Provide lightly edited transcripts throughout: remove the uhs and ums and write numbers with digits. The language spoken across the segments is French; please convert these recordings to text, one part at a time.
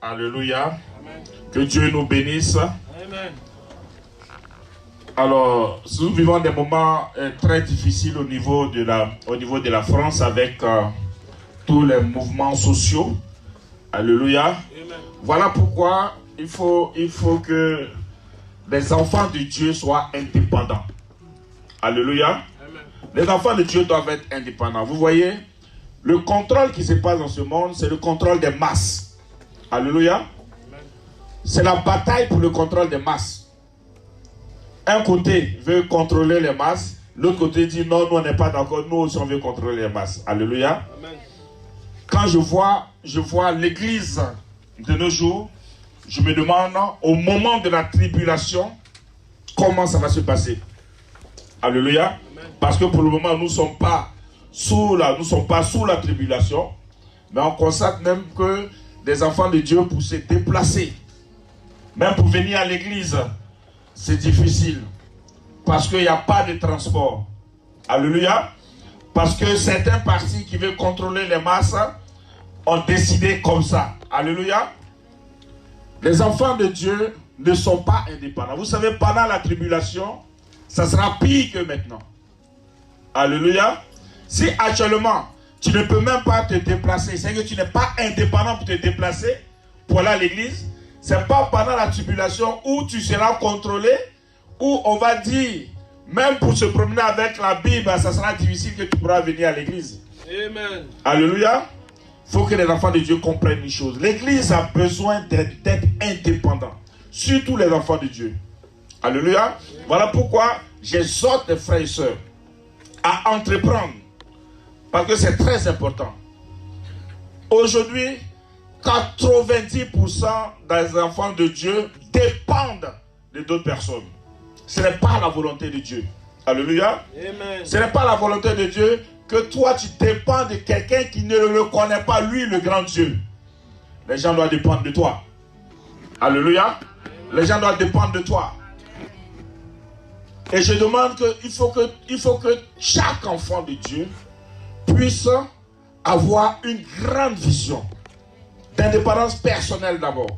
Alléluia. Amen. Que Dieu nous bénisse. Amen. Alors, nous vivons des moments très difficiles au niveau de la France avec tous les mouvements sociaux. Alléluia. Amen. Voilà pourquoi il faut que les enfants de Dieu soient indépendants. Alléluia. Amen. Les enfants de Dieu doivent être indépendants. Vous voyez, le contrôle qui se passe dans ce monde, c'est le contrôle des masses. Alléluia. C'est la bataille pour le contrôle des masses. Un côté veut contrôler les masses, l'autre côté dit non, nous on n'est pas d'accord, nous aussi on veut contrôler les masses. Alléluia. Amen. Quand je vois l'église de nos jours, je me demande au moment de la tribulation, comment ça va se passer. Alléluia. Amen. Parce que pour le moment, nous ne sommes pas sous la tribulation, mais on constate même que des enfants de Dieu pour se déplacer, même pour venir à l'église, c'est difficile. Parce qu'il n'y a pas de transport. Alléluia. Parce que certains partis qui veulent contrôler les masses ont décidé comme ça. Alléluia. Les enfants de Dieu ne sont pas indépendants. Vous savez, pendant la tribulation, ça sera pire que maintenant. Alléluia. Si actuellement, tu ne peux même pas te déplacer, c'est que tu n'es pas indépendant pour te déplacer pour aller à l'église, c'est pas pendant la tribulation où tu seras contrôlé, où on va dire, même pour se promener avec la Bible, ça sera difficile que tu pourras venir à l'église. Amen. Alléluia. Il faut que les enfants de Dieu comprennent une chose. L'église a besoin d'être indépendant. Surtout les enfants de Dieu. Alléluia. Voilà pourquoi j'exhorte les frères et sœurs à entreprendre. Parce que c'est très important. Aujourd'hui, 90% des enfants de Dieu dépendent de d'autres personnes. Ce n'est pas la volonté de Dieu. Alléluia. Amen. Ce n'est pas la volonté de Dieu que toi tu dépends de quelqu'un qui ne le connaît pas, lui le grand Dieu. Les gens doivent dépendre de toi. Alléluia. Les gens doivent dépendre de toi. Et je demande qu'il faut que chaque enfant de Dieu puisse avoir une grande vision d'indépendance personnelle d'abord.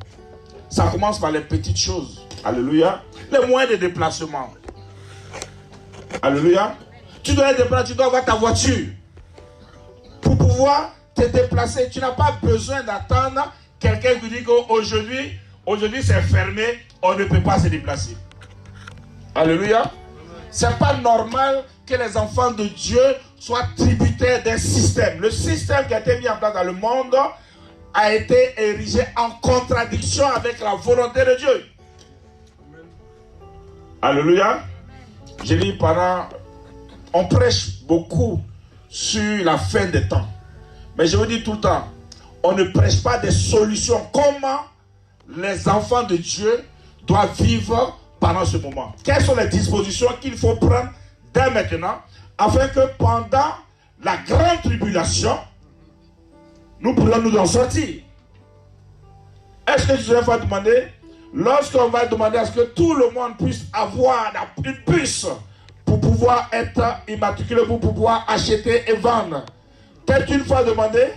Ça commence par les petites choses. Alléluia. Les moyens de déplacement. Alléluia. Tu dois être déplacé, tu dois avoir ta voiture. Pour pouvoir te déplacer, tu n'as pas besoin d'attendre quelqu'un qui dit qu'aujourd'hui c'est fermé, on ne peut pas se déplacer. Alléluia. C'est pas normal que les enfants de Dieu soient tributaires d'un système. Le système qui a été mis en place dans le monde a été érigé en contradiction avec la volonté de Dieu. Amen. Alléluia. J'ai dit on prêche beaucoup sur la fin des temps. Mais je vous dis tout le temps, on ne prêche pas des solutions. Comment les enfants de Dieu doivent vivre pendant ce moment? Quelles sont les dispositions qu'il faut prendre dès maintenant afin que pendant la grande tribulation, nous pourrons nous en sortir? Est-ce que tu vas demander, lorsqu'on va demander à ce que tout le monde puisse avoir une puce pour pouvoir être immatriculé, pour pouvoir acheter et vendre, peut-être une fois demandé,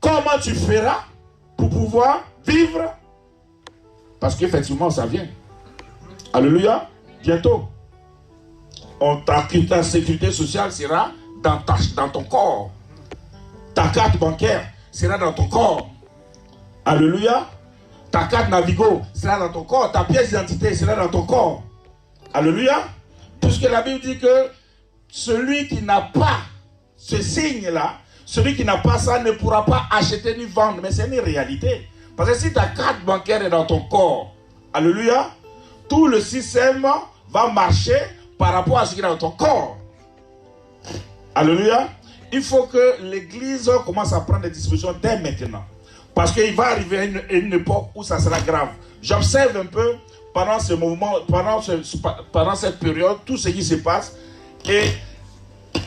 comment tu feras pour pouvoir vivre? Parce qu'effectivement, ça vient. Alléluia. Bientôt. Ta sécurité sociale sera dans ton corps. Ta carte bancaire sera dans ton corps. Alléluia. Ta carte Navigo sera dans ton corps. Ta pièce d'identité sera dans ton corps. Alléluia. Puisque la Bible dit que celui qui n'a pas ce signe-là, celui qui n'a pas ça ne pourra pas acheter ni vendre. Mais c'est une réalité. Parce que si ta carte bancaire est dans ton corps, alléluia, tout le système va marcher par rapport à ce qui est dans ton corps. Alléluia. Il faut que l'église commence à prendre des dispositions dès maintenant. Parce qu'il va arriver une époque où ça sera grave. J'observe un peu pendant ce mouvement, pendant cette période, tout ce qui se passe. Et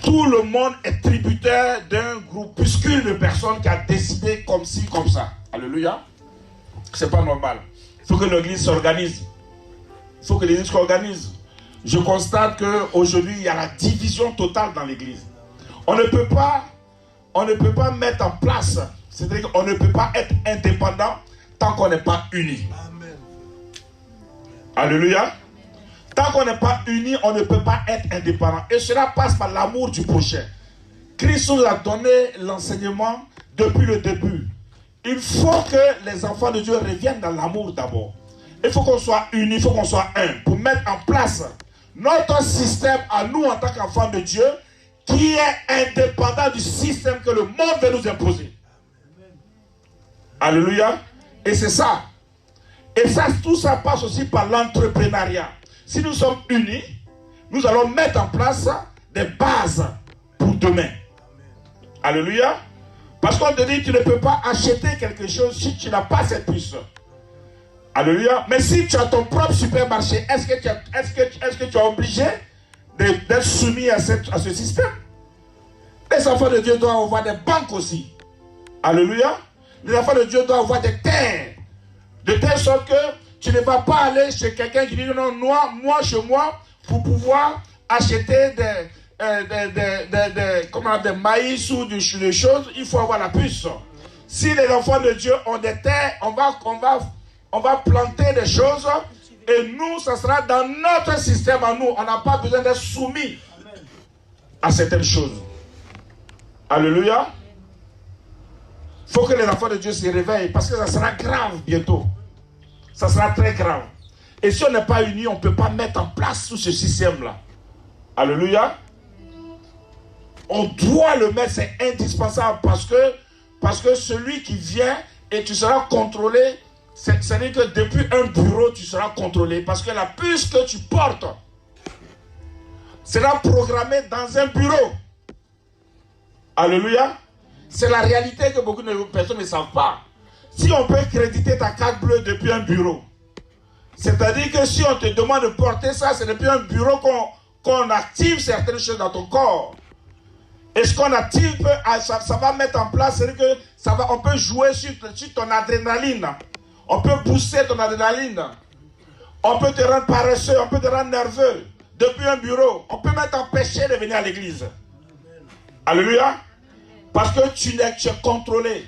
tout le monde est tributaire d'un groupuscule de personnes qui a décidé comme ci, comme ça. Alléluia. C'est pas normal. Il faut que l'église s'organise. Il faut que l'église s'organise. Je constate qu'aujourd'hui, il y a la division totale dans l'église. On ne peut pas mettre en place, c'est-à-dire qu'on ne peut pas être indépendant tant qu'on n'est pas unis. Alléluia. Tant qu'on n'est pas unis, on ne peut pas être indépendant. Et cela passe par l'amour du prochain. Christ nous a donné l'enseignement depuis le début. Il faut que les enfants de Dieu reviennent dans l'amour d'abord. Il faut qu'on soit unis, il faut qu'on soit un, pour mettre en place notre système à nous en tant qu'enfants de Dieu, qui est indépendant du système que le monde veut nous imposer. Alléluia. Et c'est ça. Et ça, tout ça passe aussi par l'entrepreneuriat. Si nous sommes unis, nous allons mettre en place des bases pour demain. Alléluia. Parce qu'on te dit, tu ne peux pas acheter quelque chose si tu n'as pas cette puce. Alléluia. Mais si tu as ton propre supermarché, est-ce que tu es obligé d'être soumis à ce système? Les enfants de Dieu doivent avoir des banques aussi. Alléluia. Les enfants de Dieu doivent avoir des terres. De telle sorte que tu ne vas pas aller chez quelqu'un qui dit non, moi chez moi, pour pouvoir acheter des maïs ou des choses, il faut avoir la puce. Si les enfants de Dieu ont des terres, on va planter des choses et nous, ça sera dans notre système à nous. On n'a pas besoin d'être soumis à certaines choses. Alléluia. Il faut que les enfants de Dieu se réveillent parce que ça sera grave bientôt. Ça sera très grave. Et si on n'est pas unis, on ne peut pas mettre en place tout ce système-là. Alléluia. On doit le mettre, c'est indispensable parce que celui qui vient et tu seras contrôlé, c'est-à-dire que depuis un bureau, tu seras contrôlé parce que la puce que tu portes sera programmée dans un bureau. Alléluia. C'est la réalité que beaucoup de personnes ne savent pas. Si on peut créditer ta carte bleue depuis un bureau, c'est-à-dire que si on te demande de porter ça, c'est depuis un bureau qu'on active certaines choses dans ton corps. Et ce qu'on active, ça va mettre en place, c'est-à-dire que on peut jouer sur ton adrénaline. On peut booster ton adrénaline. On peut te rendre paresseux, on peut te rendre nerveux. Depuis un bureau, on peut même t'empêcher de venir à l'église. Alléluia. Parce que tu es contrôlé.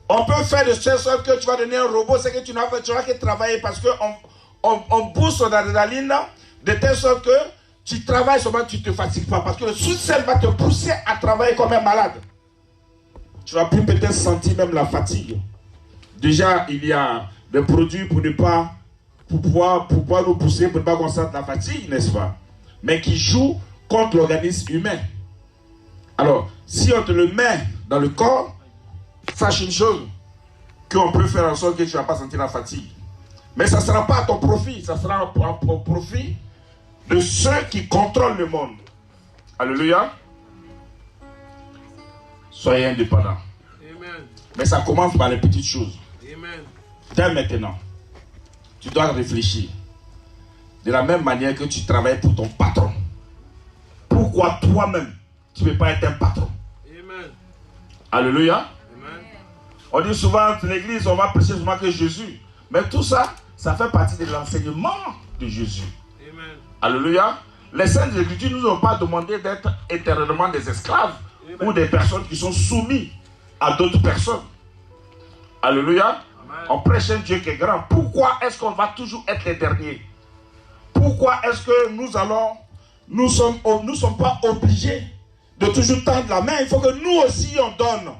On peut faire de ce sorte que tu vas devenir un robot, c'est que tu n'as que travailler parce qu'on booste ton adrénaline de telle sorte que tu travailles seulement, tu ne te fatigues pas. Parce que le système va te pousser à travailler comme un malade. Tu vas plus peut-être sentir même la fatigue. Déjà, il y a des produits pour pouvoir nous pousser, pour ne pas qu'on sente la fatigue, n'est-ce pas? Mais qui jouent contre l'organisme humain. Alors, si on te le met dans le corps, sache une chose, qu'on peut faire en sorte que tu ne vas pas sentir la fatigue. Mais ça ne sera pas à ton profit, ça sera au profit de ceux qui contrôlent le monde. Alléluia. Soyez indépendants. Amen. Mais ça commence par les petites choses. Amen. Dès maintenant, tu dois réfléchir. De la même manière que tu travailles pour ton patron. Pourquoi toi-même, tu ne peux pas être un patron? Amen. Alléluia. Amen. On dit souvent dans l'église, on va prêcher souvent que Jésus. Mais tout ça, ça fait partie de l'enseignement de Jésus. Amen. Alléluia. Les saints de l'Écriture ne nous ont pas demandé d'être éternellement des esclaves. Amen. Ou des personnes qui sont soumises à d'autres personnes. Alléluia. Amen. On prêche un Dieu qui est grand. Pourquoi est-ce qu'on va toujours être les derniers? Pourquoi est-ce que nous ne sommes pas obligés de toujours tendre la main? Il faut que nous aussi on donne.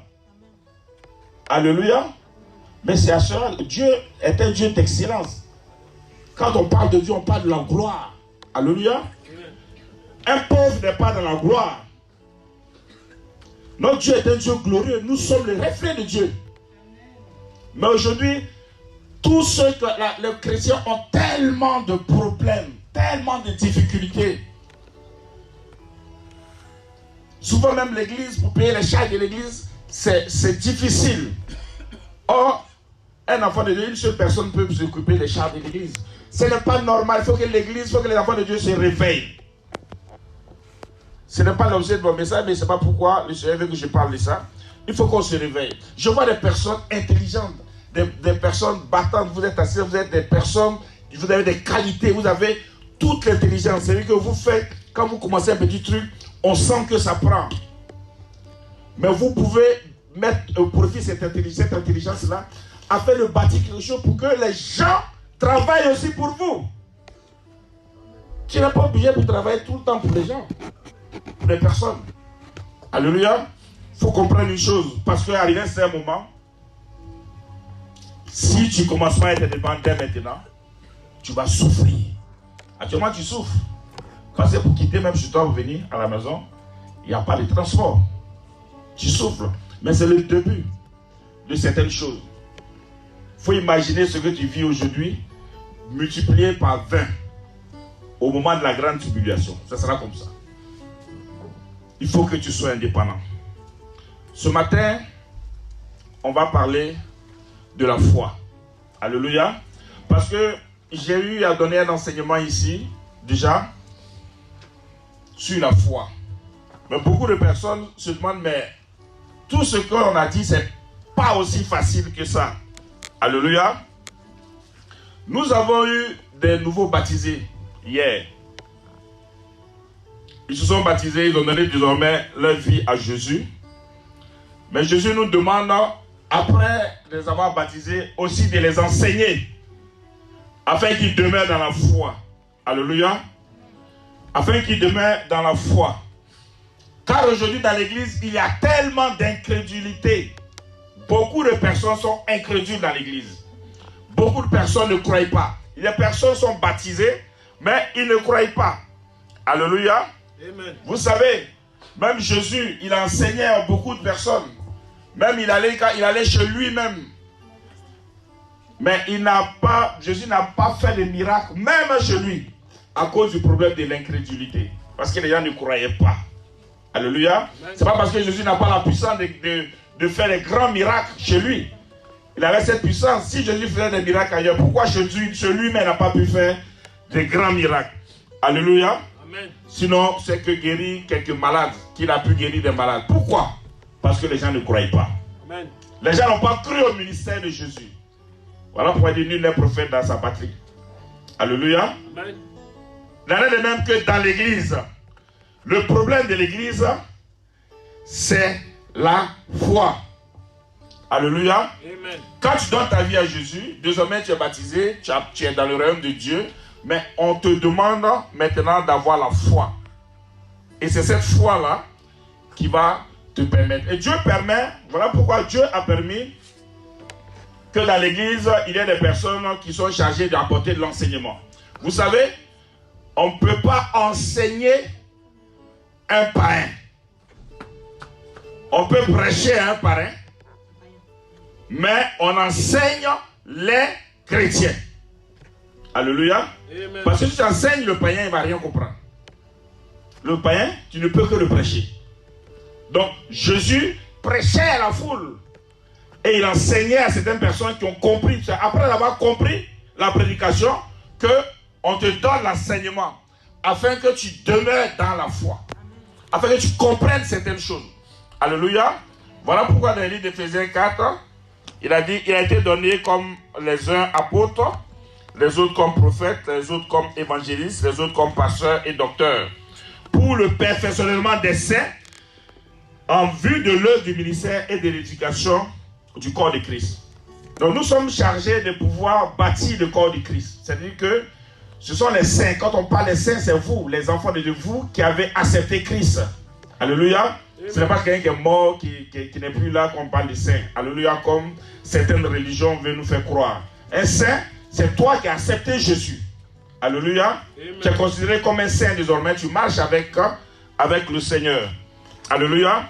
Alléluia. Mais c'est assurant, Dieu est un Dieu d'excellence. Quand on parle de Dieu, on parle de la gloire. Alléluia. Un pauvre n'est pas dans la gloire. Notre Dieu est un Dieu glorieux. Nous sommes le reflet de Dieu. Mais aujourd'hui, tous ceux que les chrétiens ont tellement de problèmes, tellement de difficultés. Souvent même l'église, pour payer les charges de l'église, c'est difficile. Or, un enfant de Dieu, une seule personne peut s'occuper des charges de l'église. Ce n'est pas normal. Il faut que l'église, il faut que les enfants de Dieu se réveillent. Ce n'est pas l'objet de mon message, mais ce n'est pas pourquoi le Seigneur veut que je parle de ça. Il faut qu'on se réveille. Je vois des personnes intelligentes, des personnes battantes. Vous êtes assis, vous êtes des personnes, vous avez des qualités, vous avez toute l'intelligence. C'est-à-dire que vous faites, quand vous commencez un petit truc, on sent que ça prend. Mais vous pouvez mettre au profit cette intelligence-là afin de bâtir quelque chose pour que les gens travaillent aussi pour vous. Tu n'es pas obligé de travailler tout le temps pour les gens, pour les personnes. Alléluia. Il faut comprendre une chose, parce qu'arrivé à un moment, si tu ne commences pas à être dépendant maintenant, tu vas souffrir. Actuellement, tu souffres. Parce que pour quitter, même si tu dois revenir à la maison, il n'y a pas de transport. Tu souffres. Mais c'est le début de certaines choses. Il faut imaginer ce que tu vis aujourd'hui, multiplié par 20 au moment de la grande tribulation. Ça sera comme ça. Il faut que tu sois indépendant. Ce matin, on va parler de la foi. Alléluia. Parce que j'ai eu à donner un enseignement ici, déjà, sur la foi. Mais beaucoup de personnes se demandent, mais tout ce qu'on a dit, c'est pas aussi facile que ça. Alléluia. Nous avons eu des nouveaux baptisés hier. Ils se sont baptisés, ils ont donné désormais leur vie à Jésus. Mais Jésus nous demande, après les avoir baptisés, aussi de les enseigner, afin qu'ils demeurent dans la foi. Alléluia. Afin qu'ils demeurent dans la foi. Car aujourd'hui dans l'église, il y a tellement d'incrédulité. Beaucoup de personnes sont incrédules dans l'église. Beaucoup de personnes ne croient pas. Les personnes sont baptisées, mais ils ne croient pas. Alléluia. Amen. Vous savez, même Jésus, il enseignait à beaucoup de personnes. Même il allait chez lui-même. Mais Jésus n'a pas fait de miracle, même chez lui, à cause du problème de l'incrédulité. Parce que les gens ne croyaient pas. Alléluia. C'est pas parce que Jésus n'a pas la puissance de faire des grands miracles chez lui. Il avait cette puissance. Si Jésus faisait des miracles ailleurs, pourquoi Jésus lui-même n'a pas pu faire des grands miracles? Alléluia. Amen. Sinon, c'est que guérir quelques malades, qu'il a pu guérir des malades. Pourquoi? Parce que les gens ne croyaient pas. Amen. Les gens n'ont pas cru au ministère de Jésus. Voilà pourquoi il dit nul n'est prophète dans sa patrie. Alléluia. Amen. Il en est de même que dans l'église. Le problème de l'église, c'est la foi. Alléluia. Amen. Quand tu donnes ta vie à Jésus, désormais tu es baptisé, tu es dans le royaume de Dieu, mais on te demande maintenant d'avoir la foi. Et c'est cette foi-là qui va te permettre. Et Dieu permet, voilà pourquoi Dieu a permis que dans l'église, il y ait des personnes qui sont chargées d'apporter de l'enseignement. Vous savez, on ne peut pas enseigner un parrain. On peut prêcher un parrain, mais on enseigne les chrétiens. Alléluia. Amen. Parce que si tu enseignes le païen, il ne va rien comprendre. Le païen, tu ne peux que le prêcher. Donc, Jésus prêchait à la foule. Et il enseignait à certaines personnes qui ont compris. Après avoir compris la prédication, qu'on te donne l'enseignement. Afin que tu demeures dans la foi. Afin que tu comprennes certaines choses. Alléluia. Voilà pourquoi dans le livre d'Éphésiens 4, il a dit, il a été donné comme les uns apôtres, les autres comme prophètes, les autres comme évangélistes, les autres comme pasteurs et docteurs, pour le perfectionnement des saints, en vue de l'œuvre du ministère et de l'éducation du corps de Christ. Donc nous sommes chargés de pouvoir bâtir le corps de Christ. C'est-à-dire que ce sont les saints. Quand on parle des saints, c'est vous, les enfants de vous, qui avez accepté Christ. Alléluia. Ce n'est pas quelqu'un qui est mort, qui n'est plus là qu'on parle de saints. Alléluia, comme certaines religions veulent nous faire croire. Un saint, c'est toi qui as accepté Jésus. Alléluia. Amen. Tu es considéré comme un saint désormais. Tu marches avec le Seigneur. Alléluia.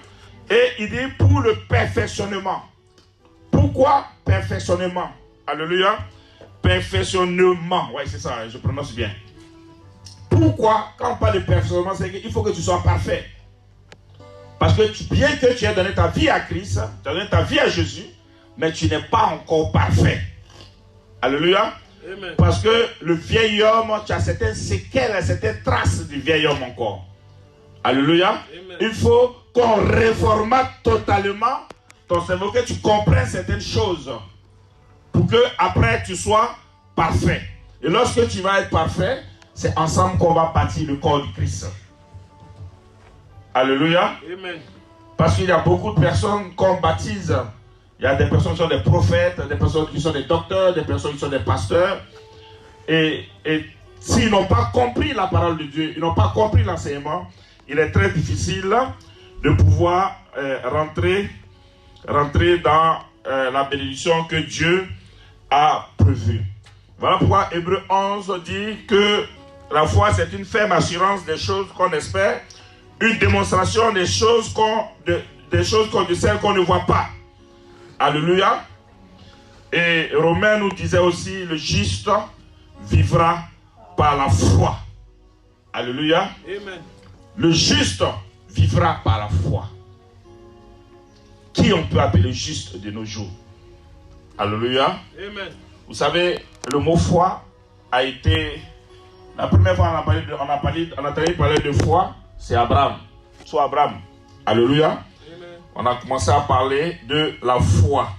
Et il dit pour le perfectionnement. Pourquoi perfectionnement? Alléluia. Perfectionnement. Oui, c'est ça, je prononce bien. Pourquoi, quand on parle de perfectionnement, c'est qu'il faut que tu sois parfait. Parce que bien que tu aies donné ta vie à Christ, tu as donné ta vie à Jésus, mais tu n'es pas encore parfait. Alléluia. Amen. Parce que le vieil homme, tu as certaines séquelles, certaines traces du vieil homme encore. Alléluia. Amen. Il faut qu'on réformate totalement ton cerveau, que tu comprennes certaines choses pour que après tu sois parfait. Et lorsque tu vas être parfait, c'est ensemble qu'on va bâtir le corps du Christ. Alléluia. Amen. Parce qu'il y a beaucoup de personnes qu'on baptise. Il y a des personnes qui sont des prophètes, des personnes qui sont des docteurs, des personnes qui sont des pasteurs. Et s'ils n'ont pas compris la parole de Dieu, ils n'ont pas compris l'enseignement, il est très difficile de pouvoir rentrer dans la bénédiction que Dieu a prévue. Voilà pourquoi Hébreux 11 dit que la foi c'est une ferme assurance des choses qu'on espère, une démonstration des choses de celles qu'on ne voit pas. Alléluia. Et Romain nous disait aussi, le juste vivra par la foi. Alléluia. Amen. Le juste vivra par la foi. Qui on peut appeler juste de nos jours? Alléluia. Amen. Vous savez, le mot foi a été... La première fois on a entendu parler de foi, c'est Abraham. Soit Abraham. Alléluia. Amen. On a commencé à parler de la foi.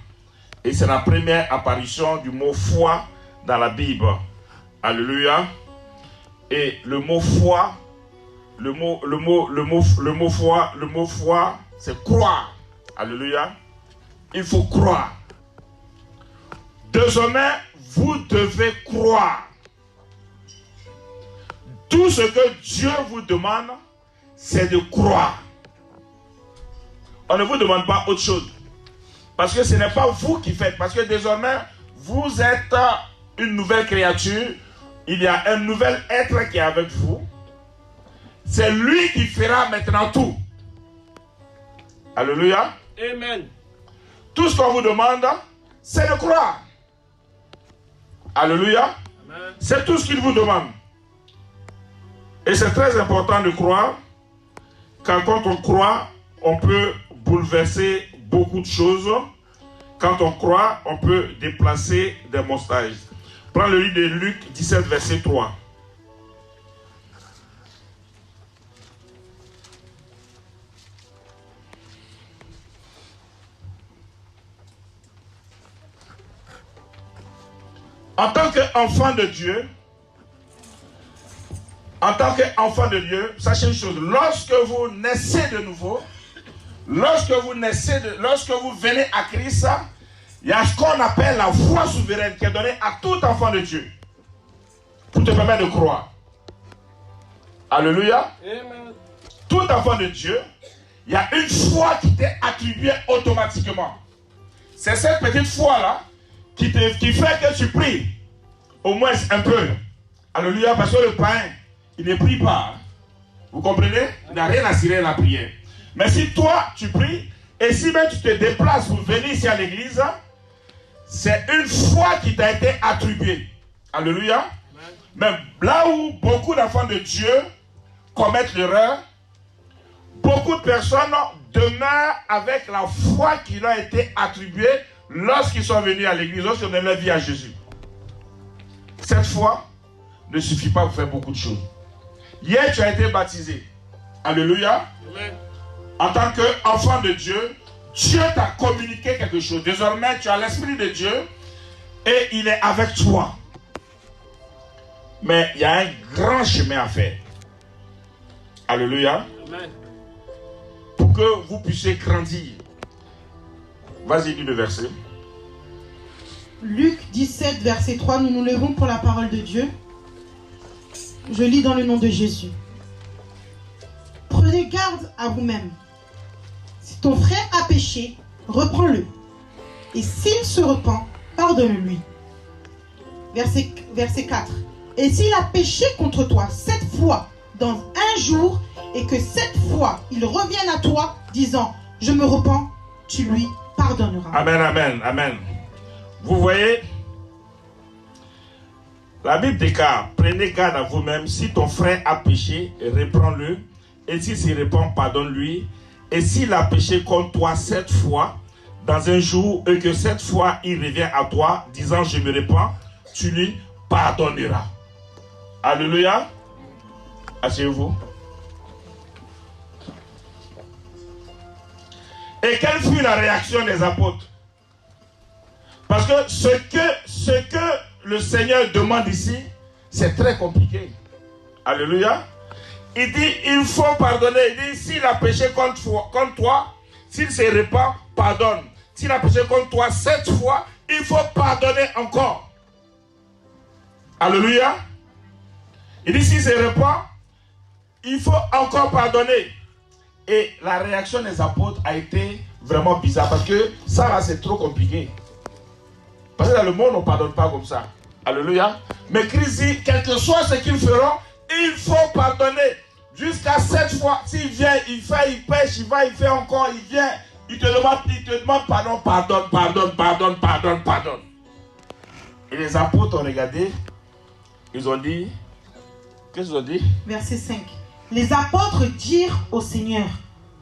Et c'est la première apparition du mot foi dans la Bible. Alléluia. Et le mot foi, le mot foi, c'est croire. Alléluia. Il faut croire. Désormais, vous devez croire. Tout ce que Dieu vous demande, c'est de croire. On ne vous demande pas autre chose. Parce que ce n'est pas vous qui faites. Parce que désormais, vous êtes une nouvelle créature. Il y a un nouvel être qui est avec vous. C'est lui qui fera maintenant tout. Alléluia. Amen. Tout ce qu'on vous demande, c'est de croire. Alléluia. C'est tout ce qu'il vous demande. Et c'est très important de croire. Car quand on croit, on peut bouleverser beaucoup de choses. Quand on croit, on peut déplacer des montagnes. Prends le livre de Luc 17, verset 3. En tant qu'enfant de Dieu, sachez une chose, lorsque vous naissez de nouveau, lorsque vous venez à Christ, il y a ce qu'on appelle la foi souveraine qui est donnée à tout enfant de Dieu pour te permettre de croire. Alléluia. Amen. Tout enfant de Dieu, il y a une foi qui t'est attribuée automatiquement. C'est cette petite foi-là qui fait que tu pries au moins un peu. Alléluia, parce que le païen, il ne prie pas. Vous comprenez? Il n'a rien à cirer à la prière. Mais si toi, tu pries, et si même tu te déplaces pour venir ici à l'église, c'est une foi qui t'a été attribuée. Alléluia. Mais là où beaucoup d'enfants de Dieu commettent l'erreur, beaucoup de personnes demeurent avec la foi qui leur a été attribuée lorsqu'ils sont venus à l'église, lorsqu'ils ont donné leur vie à Jésus. Cette foi ne suffit pas pour faire beaucoup de choses. Hier, tu as été baptisé. Alléluia. Amen. En tant qu'enfant de Dieu, Dieu t'a communiqué quelque chose. Désormais, tu as l'Esprit de Dieu et il est avec toi. Mais il y a un grand chemin à faire. Alléluia. Amen. Pour que vous puissiez grandir. Vas-y, lis le verset. Luc 17, verset 3, nous nous levons pour la parole de Dieu. Je lis dans le nom de Jésus. Prenez garde à vous-même. Si ton frère a péché, reprends-le. Et s'il se repent, pardonne-lui. Verset 4. Et s'il a péché contre toi 7 fois dans un jour, et que 7 fois il revienne à toi, disant, je me repens, tu lui pardonneras. Amen, amen, amen. Vous voyez, la Bible déclare, prenez garde à vous-même, si ton frère a péché, reprends-le, et s'il se repent, pardonne-lui, et s'il a péché contre toi 7 fois, dans un jour, et que 7 fois il revient à toi, disant je me repens, tu lui pardonneras. Alléluia. Asseyez-vous. Et quelle fut la réaction des apôtres? Parce que ce que le Seigneur demande ici, c'est très compliqué. Alléluia. Il dit, il faut pardonner. Il dit, s'il a péché contre toi, s'il se répand, pardonne. S'il a péché contre toi 7 fois, il faut pardonner encore. Alléluia. Il dit s'il se répand, il faut encore pardonner. Et la réaction des apôtres a été vraiment bizarre parce que ça là c'est trop compliqué. Parce que dans le monde on ne pardonne pas comme ça. Alléluia. Mais Christ dit, quel que soit ce qu'ils feront, il faut pardonner. Jusqu'à 7 fois. S'il vient, il fait, il pêche, il va, il fait encore, il vient. Il te demande pardon, pardonne. Et les apôtres ont regardé. Ils ont dit, qu'est-ce qu'ils ont dit? Verset 5. Les apôtres dirent au Seigneur,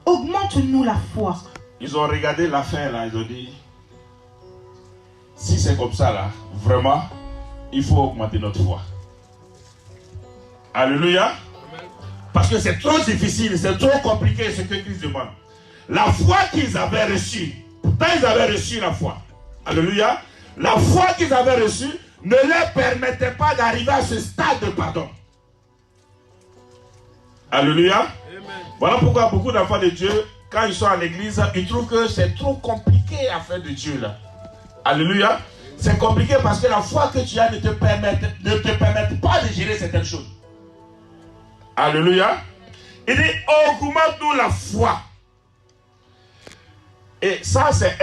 augmente-nous la foi. Ils ont regardé la fin là, ils ont dit, si c'est comme ça là, vraiment, il faut augmenter notre foi. Alléluia. Parce que c'est trop difficile, c'est trop compliqué ce que Christ demande. La foi qu'ils avaient reçue, pourtant ils avaient reçu la foi. Alléluia. La foi qu'ils avaient reçue ne leur permettait pas d'arriver à ce stade de pardon. Alléluia. Amen. Voilà pourquoi beaucoup d'enfants de Dieu, quand ils sont à l'église, ils trouvent que c'est trop compliqué à faire de Dieu là. Alléluia. C'est compliqué parce que la foi que tu as ne te permet pas de gérer certaines choses. Alléluia. Il dit, augmente-nous la foi. Et ça, c'est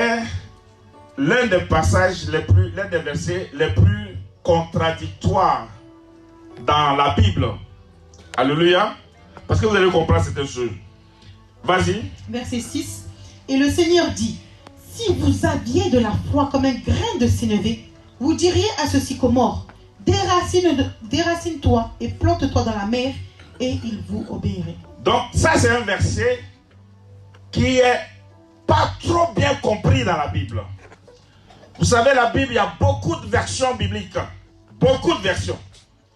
l'un des passages l'un des versets les plus contradictoires dans la Bible. Alléluia. Parce que vous allez comprendre certaines choses. Vas-y. Verset 6. Et le Seigneur dit, si vous aviez de la foi comme un grain de sénévé, vous diriez à ce sycomore, déracine-toi et plante-toi dans la mer, et il vous obéirait. Donc ça c'est un verset qui est pas trop bien compris dans la Bible. Vous savez, la Bible, il y a beaucoup de versions bibliques. Beaucoup de versions.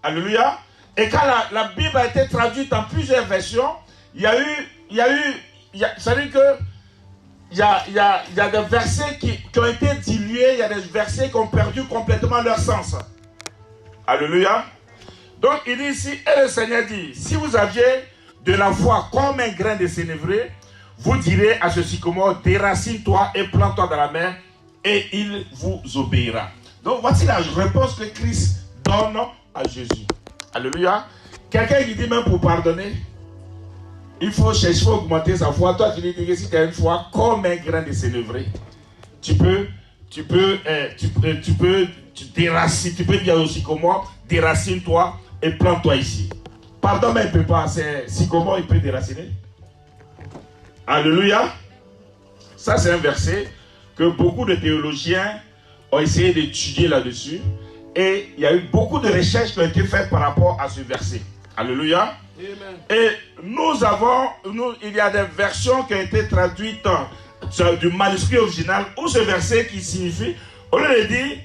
Alléluia. Et quand la Bible a été traduite en plusieurs versions, c'est-à-dire que il y a des versets qui ont été dilués, il y a des versets qui ont perdu complètement leur sens. Alléluia. Donc il dit ici, et le Seigneur dit, si vous aviez de la foi comme un grain de sénévé, vous direz à ce sycomore, déracine-toi et plante-toi dans la mer, et il vous obéira. Donc voici la réponse que Christ donne à Jésus. Alléluia. Quelqu'un qui dit même pour pardonner, il faut chercher à augmenter sa foi. Toi tu dis que si tu as une foi comme un grain de sénévé, tu peux dire au sycomore, déracine-toi et plante-toi ici. Pardon, mais il ne peut pas. C'est sycomore, il peut déraciner. Alléluia. Ça, c'est un verset que beaucoup de théologiens ont essayé d'étudier là-dessus. Et il y a eu beaucoup de recherches qui ont été faites par rapport à ce verset. Alléluia. Amen. Et il y a des versions qui ont été traduites du manuscrit original où ce verset qui signifie, au lieu de dire,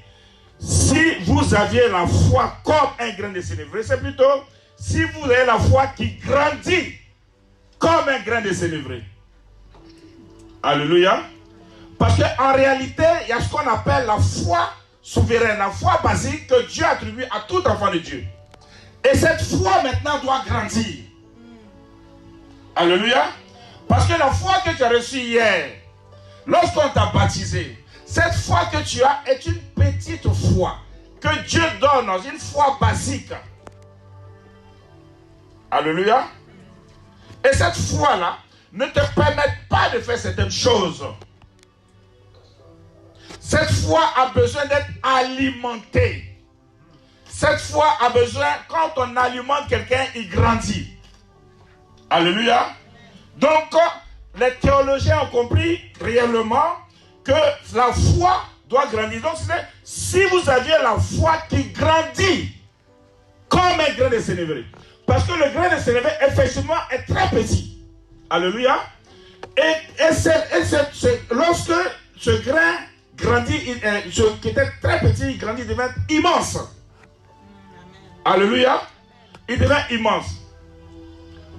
si vous aviez la foi comme un grain de sénévé, c'est plutôt, si vous avez la foi qui grandit comme un grain de sénévé. Alléluia. Parce qu'en réalité, il y a ce qu'on appelle la foi souveraine, la foi basique que Dieu attribue à tout enfant de Dieu. Et cette foi maintenant doit grandir. Alléluia. Parce que la foi que tu as reçue hier, lorsqu'on t'a baptisé, cette foi que tu as est une petite foi que Dieu donne, une foi basique. Alléluia. Et cette foi-là ne te permet pas de faire certaines choses. Cette foi a besoin d'être alimentée. Cette foi a besoin, quand on alimente quelqu'un, il grandit. Alléluia. Donc, les théologiens ont compris réellement que la foi doit grandir. Donc, si vous aviez la foi qui grandit comme un grain de sénévé. Parce que le grain de sénévé, effectivement, est très petit. Alléluia. Et lorsque ce grain grandit, ce qui était très petit, il grandit, il devient immense. Alléluia. Il devient immense.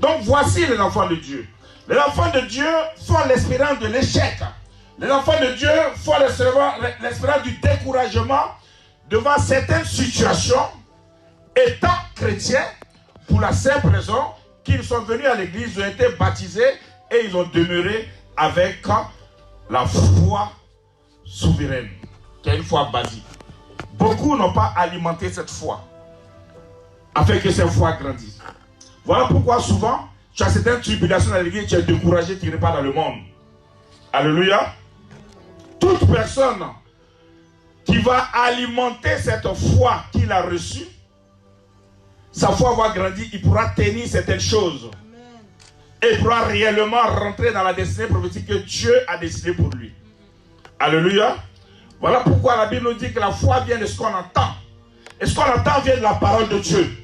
Donc voici les enfants de Dieu. Les enfants de Dieu font l'espérance de l'échec. Les enfants de Dieu font l'espérance du découragement devant certaines situations, étant chrétiens, pour la simple raison qu'ils sont venus à l'église, ils ont été baptisés et ils ont demeuré avec la foi souveraine, qui est une foi basique. Beaucoup n'ont pas alimenté cette foi, afin que cette foi grandisse. Voilà pourquoi souvent, tu as certaines tribulations dans l'église, tu es découragé, tu n'irais pas dans le monde. Alléluia. Toute personne qui va alimenter cette foi qu'il a reçue, sa foi va grandir, il pourra tenir certaines choses. Et il pourra réellement rentrer dans la destinée prophétique que Dieu a décidé pour lui. Alléluia. Voilà pourquoi la Bible nous dit que la foi vient de ce qu'on entend. Et ce qu'on entend vient de la parole de Dieu.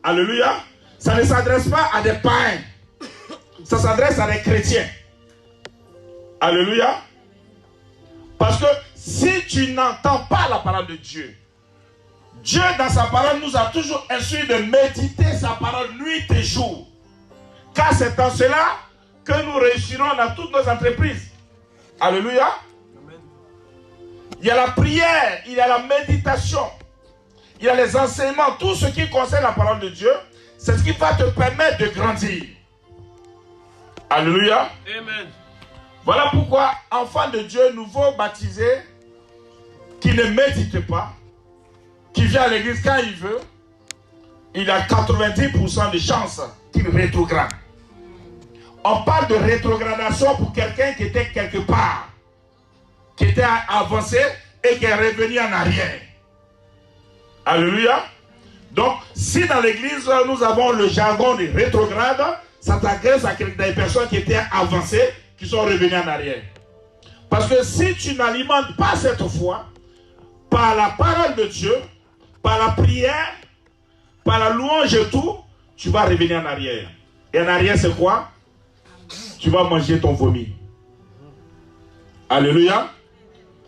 Alléluia. Ça ne s'adresse pas à des païens. Ça s'adresse à des chrétiens. Alléluia. Parce que si tu n'entends pas la parole de Dieu, Dieu dans sa parole nous a toujours instruit de méditer sa parole nuit et jour. Car c'est en cela que nous réussirons dans toutes nos entreprises. Alléluia. Amen. Il y a la prière, il y a la méditation, il y a les enseignements, tout ce qui concerne la parole de Dieu, c'est ce qui va te permettre de grandir. Alléluia. Amen. Voilà pourquoi, enfant de Dieu, nouveau baptisé, qui ne médite pas, qui vient à l'église quand il veut, il a 90% de chances qu'il rétrograde. On parle de rétrogradation pour quelqu'un qui était quelque part, qui était avancé et qui est revenu en arrière. Alléluia. Donc, si dans l'église, nous avons le jargon de rétrograde, ça s'adresse à des personnes qui étaient avancées, qui sont revenues en arrière. Parce que si tu n'alimentes pas cette foi, par la parole de Dieu, par la prière, par la louange et tout, tu vas revenir en arrière. Et en arrière, c'est quoi? Tu vas manger ton vomi. Alléluia.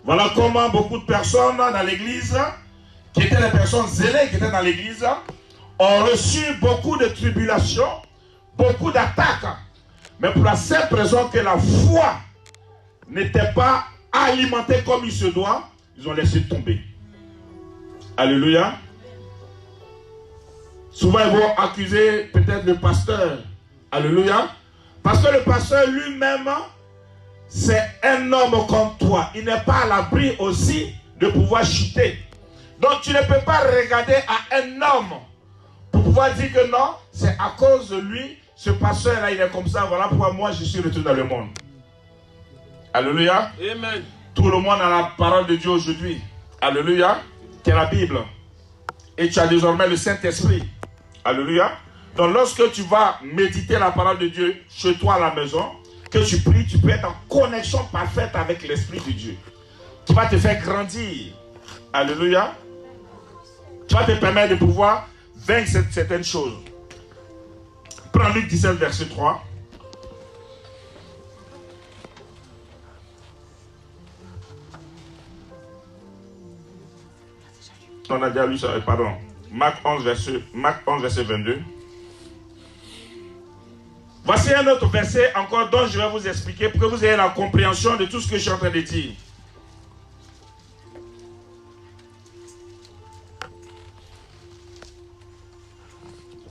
Voilà comment beaucoup de personnes dans l'église, qui étaient les personnes zélées qui étaient dans l'église, ont reçu beaucoup de tribulations, beaucoup d'attaques. Mais pour la simple raison que la foi n'était pas alimentée comme il se doit, ils ont laissé tomber. Alléluia. Souvent, ils vont accuser peut-être le pasteur. Alléluia. Parce que le pasteur lui-même, c'est un homme comme toi. Il n'est pas à l'abri aussi de pouvoir chuter. Donc, tu ne peux pas regarder à un homme pour pouvoir dire que non, c'est à cause de lui, ce pasteur-là, il est comme ça. Voilà pourquoi moi, je suis retourné dans le monde. Alléluia. Amen. Tout le monde a la parole de Dieu aujourd'hui. Alléluia. Qui est la Bible. Et tu as désormais le Saint-Esprit. Alléluia. Donc lorsque tu vas méditer la parole de Dieu chez toi à la maison, que tu pries, tu peux être en connexion parfaite avec l'Esprit de Dieu. Qui va te faire grandir. Alléluia. Tu vas te permettre de pouvoir vaincre certaines choses. Prends Luc 17, verset 3. On a déjà lu ça, pardon. Marc 11, verset 22. Voici un autre verset encore dont je vais vous expliquer pour que vous ayez la compréhension de tout ce que je suis en train de dire.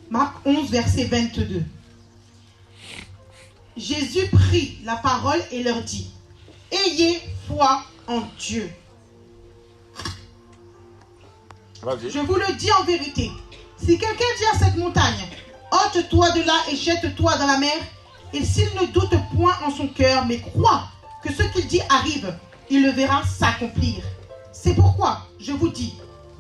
Marc 11, verset 22. Jésus prit la parole et leur dit: ayez foi en Dieu. Je vous le dis en vérité, si quelqu'un dit à cette montagne: ôte-toi de là et jette-toi dans la mer, et s'il ne doute point en son cœur, mais croit que ce qu'il dit arrive, il le verra s'accomplir. C'est pourquoi je vous dis,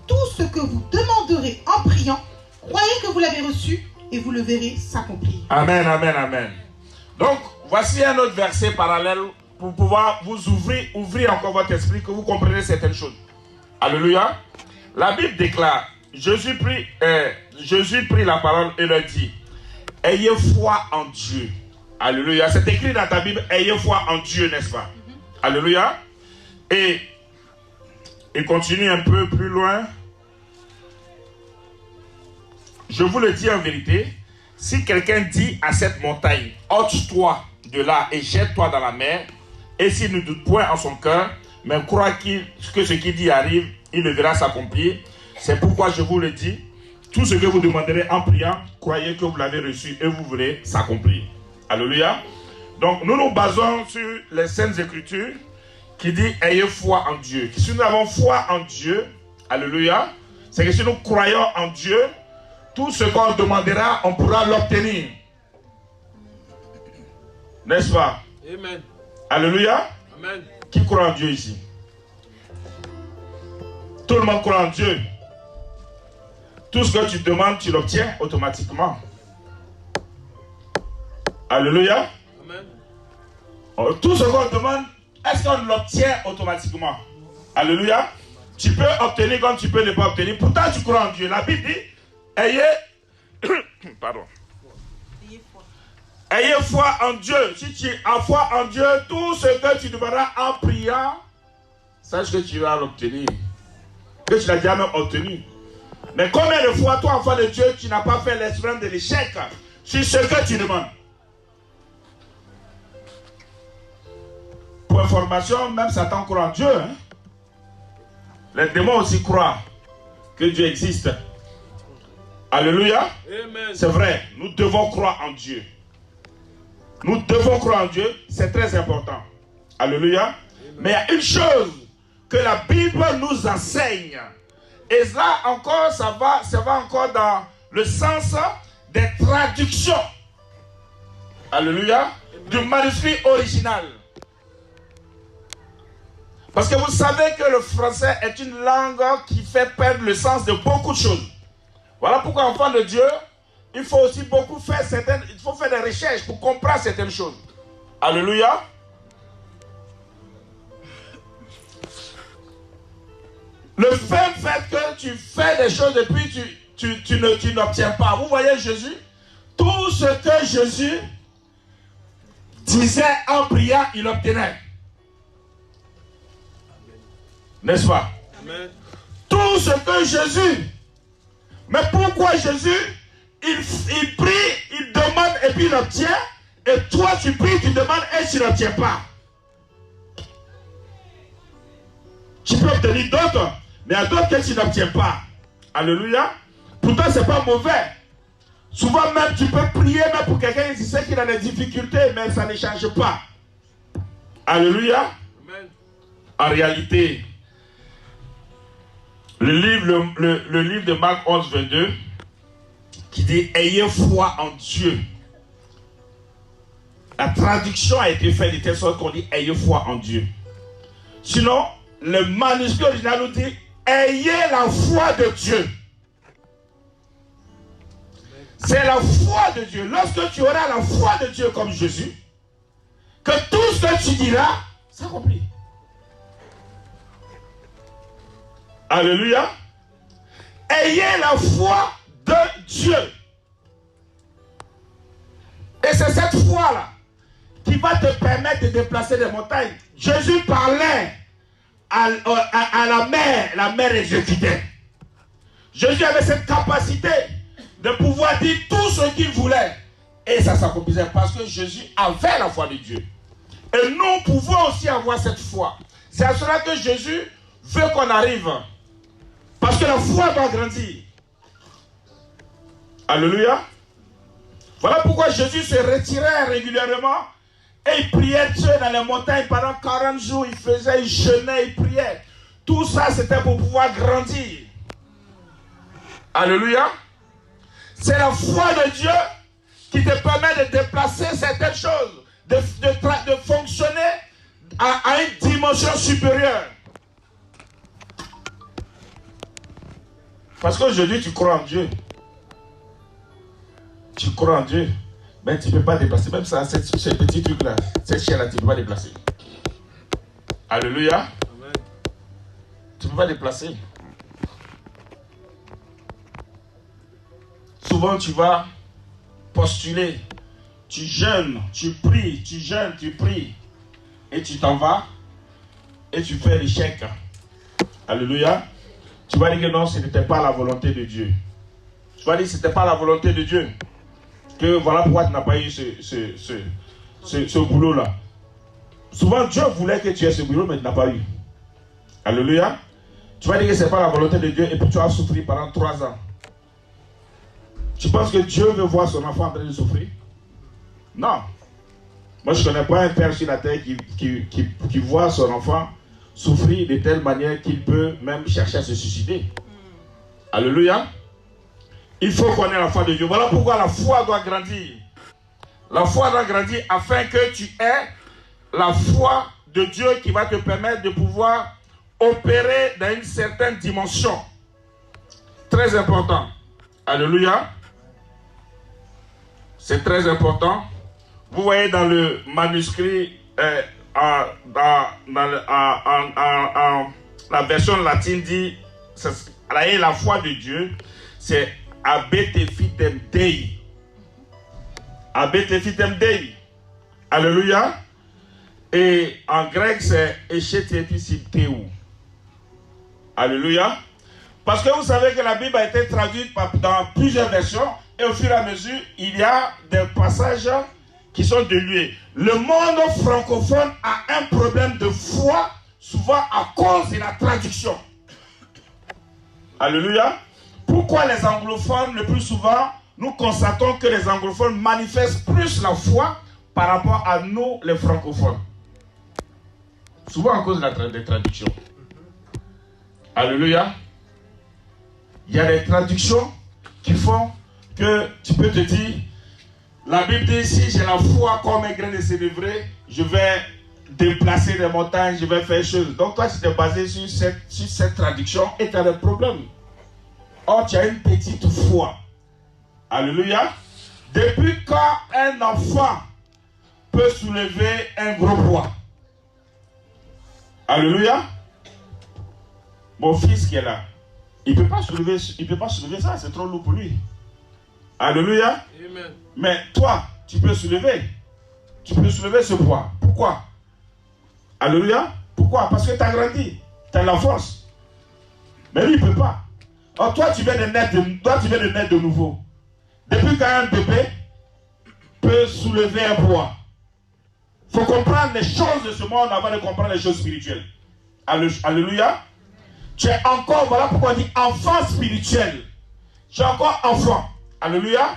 tout ce que vous demanderez en priant, croyez que vous l'avez reçu et vous le verrez s'accomplir. Amen, amen, amen. Donc, voici un autre verset parallèle pour pouvoir vous ouvrir encore votre esprit, que vous compreniez certaines choses. Alléluia. La Bible déclare, Jésus prit la parole et leur dit: ayez foi en Dieu. Alléluia. C'est écrit dans ta Bible, ayez foi en Dieu, n'est-ce pas? Alléluia. Et il continue un peu plus loin. Je vous le dis en vérité, si quelqu'un dit à cette montagne: ôte-toi de là et jette-toi dans la mer, et s'il ne doute point en son cœur, mais croit que ce qu'il dit arrive, il le verra s'accomplir. C'est pourquoi je vous le dis, tout ce que vous demanderez en priant, croyez que vous l'avez reçu et vous verrez s'accomplir. Alléluia. Donc nous nous basons sur les Saintes Écritures qui dit ayez foi en Dieu. Si nous avons foi en Dieu, alléluia, c'est que si nous croyons en Dieu, tout ce qu'on demandera, on pourra l'obtenir. N'est-ce pas? Amen. Alléluia. Amen. Qui croit en Dieu ici? Tout le monde croit en Dieu. Tout ce que tu demandes, tu l'obtiens automatiquement. Alléluia. Amen. Tout ce qu'on demande, est-ce qu'on l'obtient automatiquement? Alléluia. Tu peux obtenir comme tu peux ne pas obtenir. Pourtant, tu crois en Dieu. La Bible dit, pardon. Ayez foi en Dieu. Si tu as foi en Dieu, tout ce que tu demanderas en priant, sache que tu vas l'obtenir. Que tu l'as déjà même obtenu. Mais combien de fois, toi, enfant de Dieu, tu n'as pas fait l'expérience de l'échec sur ce que tu demandes? Pour information, même Satan croit en Dieu. Hein? Les démons aussi croient que Dieu existe. Alléluia. C'est vrai, nous devons croire en Dieu. Nous devons croire en Dieu, c'est très important. Alléluia. Amen. Mais il y a une chose que la Bible nous enseigne. Et là encore, ça va encore dans le sens des traductions. Alléluia. Amen. Du manuscrit original. Parce que vous savez que le français est une langue qui fait perdre le sens de beaucoup de choses. Voilà pourquoi, enfant de Dieu, il faut aussi beaucoup faire des recherches pour comprendre certaines choses. Alléluia. Le fait que tu fais des choses et puis tu n'obtiens pas. Vous voyez Jésus? Tout ce que Jésus disait en priant, il obtenait. N'est-ce pas? Amen. Tout ce que Jésus... Mais pourquoi Jésus, il prie, il demande et puis il obtient, et toi tu pries, tu demandes et tu n'obtiens pas? Tu peux obtenir d'autres, mais il y a d'autres que tu n'obtiens pas. Alléluia. Pourtant, ce n'est pas mauvais. Souvent même, tu peux prier même pour quelqu'un qui sait qu'il a des difficultés, mais ça ne change pas. Alléluia. Amen. En réalité, le livre de Marc 11, 22, qui dit « Ayez foi en Dieu ». La traduction a été faite de telle sorte qu'on dit « Ayez foi en Dieu ». Sinon, le manuscrit original nous dit « Ayez la foi de Dieu ». C'est la foi de Dieu. Lorsque tu auras la foi de Dieu comme Jésus, que tout ce que tu diras s'accomplit. Alléluia. Ayez la foi de Dieu. Et c'est cette foi-là qui va te permettre de déplacer des montagnes. Jésus parlait à la mer exécutait. Jésus avait cette capacité de pouvoir dire tout ce qu'il voulait. Et ça s'accomplissait parce que Jésus avait la foi de Dieu. Et nous pouvons aussi avoir cette foi. C'est à cela que Jésus veut qu'on arrive. Parce que la foi doit grandir. Alléluia. Voilà pourquoi Jésus se retirait régulièrement et il priait Dieu dans les montagnes pendant 40 jours. Il jeûnait, il priait. Tout ça, c'était pour pouvoir grandir. Alléluia. C'est la foi de Dieu qui te permet de déplacer certaines choses, de fonctionner à une dimension supérieure. Parce qu'aujourd'hui, tu crois en Dieu. Tu crois en Dieu. Mais tu ne peux pas déplacer. Même ça, ce petit truc-là, cette chair-là, tu ne peux pas déplacer. Alléluia. Amen. Tu ne peux pas déplacer. Souvent, tu vas postuler. Tu jeûnes, tu pries, tu jeûnes, tu pries. Et tu t'en vas. Et tu fais l'échec. Alléluia. Tu vas dire que non, ce n'était pas la volonté de Dieu. Tu vas dire que ce n'était pas la volonté de Dieu. Que voilà pourquoi tu n'as pas eu ce boulot-là. Souvent, Dieu voulait que tu aies ce boulot, mais tu n'as pas eu. Alléluia. Tu vas dire que ce n'est pas la volonté de Dieu et puis tu vas souffrir pendant 3 ans. Tu penses que Dieu veut voir son enfant en train de souffrir? Non. Moi, je ne connais pas un père sur la terre qui voit son enfant souffrir de telle manière qu'il peut même chercher à se suicider. Alléluia. Il faut qu'on ait la foi de Dieu. Voilà pourquoi la foi doit grandir. La foi doit grandir afin que tu aies la foi de Dieu qui va te permettre de pouvoir opérer dans une certaine dimension. Très important. Alléluia. C'est très important. Vous voyez dans le manuscrit, la version latine dit, la foi de Dieu, c'est abete fitem Dei. Abete fitem Dei. Alléluia. Et en grec, c'est echete episipteu. Alléluia. Parce que vous savez que la Bible a été traduite dans plusieurs versions et au fur et à mesure, il y a des passages qui sont dilués. Le monde francophone a un problème de foi, souvent à cause de la traduction. Alléluia. Pourquoi les anglophones, le plus souvent, nous constatons que les anglophones manifestent plus la foi par rapport à nous, les francophones. Souvent à cause des traductions. Alléluia. Il y a des traductions qui font que tu peux te dire, la Bible dit, si j'ai la foi comme un grain de sénévré, je vais déplacer les montagnes, je vais faire des choses. Donc toi, tu t'es basé sur cette traduction et tu as des problèmes. Or, tu as une petite foi. Alléluia. Depuis quand un enfant peut soulever un gros poids? Alléluia. Mon fils qui est là, il ne peut pas soulever ça, c'est trop lourd pour lui. Alléluia. Amen. Mais toi, tu peux soulever. Tu peux soulever ce poids. Pourquoi? Alléluia. Pourquoi? Parce que tu as grandi. Tu as la force. Mais lui, il ne peut pas. Or, toi, tu viens de naître de nouveau. Depuis qu'un bébé peut soulever un poids, il faut comprendre les choses de ce monde avant de comprendre les choses spirituelles. Alléluia. Tu es encore, voilà pourquoi on dit enfant spirituel. Tu es encore enfant. Alléluia.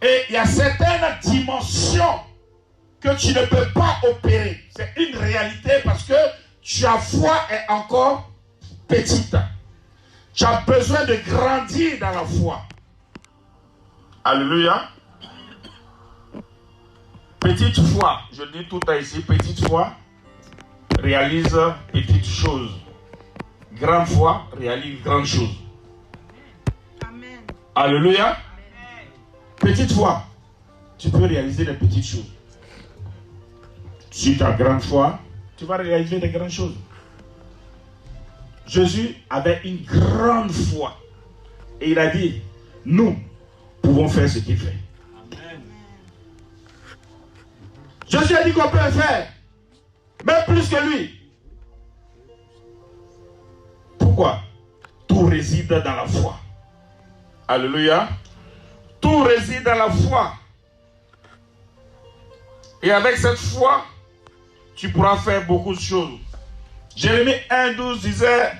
Et il y a certaines dimensions que tu ne peux pas opérer. C'est une réalité parce que ta foi est encore petite. Tu as besoin de grandir dans la foi. Alléluia. Petite foi, je dis tout à ici, petite foi réalise petites choses. Grande foi réalise grandes choses. Amen. Alléluia. Amen. Petite foi, tu peux réaliser des petites choses. Si tu as grande foi, tu vas réaliser des grandes choses. Jésus avait une grande foi. Et il a dit, nous pouvons faire ce qu'il fait. Amen. Jésus a dit qu'on peut le faire. Même plus que lui. Pourquoi? Tout réside dans la foi. Alléluia. Tout réside dans la foi. Et avec cette foi, tu pourras faire beaucoup de choses. Jérémie 1,12 disait,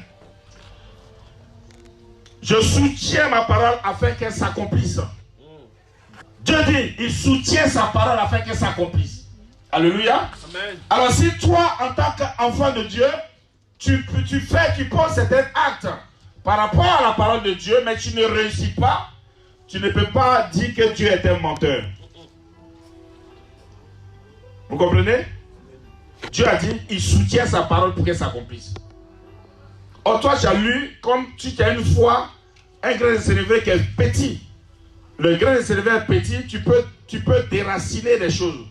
je soutiens ma parole afin qu'elle s'accomplisse. Dieu dit, il soutient sa parole afin qu'elle s'accomplisse. Alléluia. Amen. Alors si toi, en tant qu'enfant de Dieu, tu poses certains actes par rapport à la parole de Dieu, mais tu ne réussis pas, tu ne peux pas dire que Dieu est un menteur. Vous comprenez? Dieu a dit, il soutient sa parole pour qu'elle s'accomplisse. Or toi, tu as lu, comme tu as une foi, un grain de sénévé qui est petit. Le grain de sénévé est petit, tu peux déraciner des choses.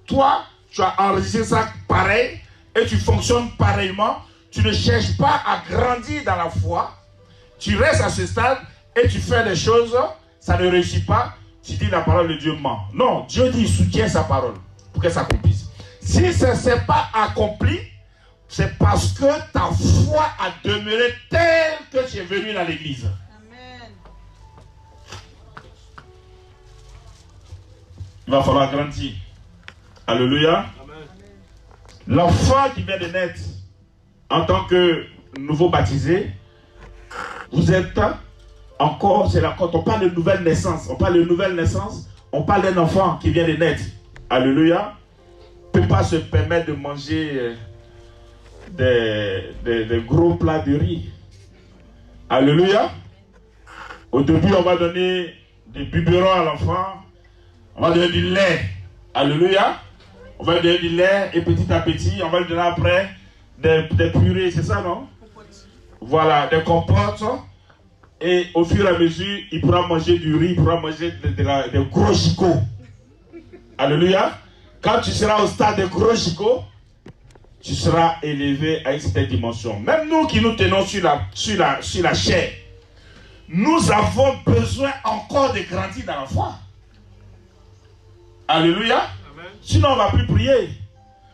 Toi, tu as enregistré ça pareil et tu fonctionnes pareillement. Tu ne cherches pas à grandir dans la foi. Tu restes à ce stade et tu fais des choses, ça ne réussit pas. Tu dis la parole de Dieu ment. Non, Dieu dit il soutient sa parole pour qu'elle s'accomplisse. Si ça ne s'est pas accompli, c'est parce que ta foi a demeuré telle que tu es venu dans l'église. Amen. Il va falloir grandir. Alléluia. Amen. L'enfant qui vient de naître en tant que nouveau baptisé, vous êtes encore, c'est là quand on parle de nouvelle naissance, on parle d'un enfant qui vient de naître. Alléluia. ne peut pas se permettre de manger des gros plats de riz. Alléluia. Au début, on va donner des biberons à l'enfant. On va donner du lait. Alléluia. On va lui donner du lait et petit à petit, on va lui donner après des purées. C'est ça, non? Voilà, des compotes. Et au fur et à mesure, il pourra manger du riz, il pourra manger des gros chicots. Alléluia. Quand tu seras au stade des gros chicots, tu seras élevé à une certaine dimension. Même nous qui nous tenons sur la chair, nous avons besoin encore de grandir dans la foi. Alléluia. Amen. Sinon on ne va plus prier.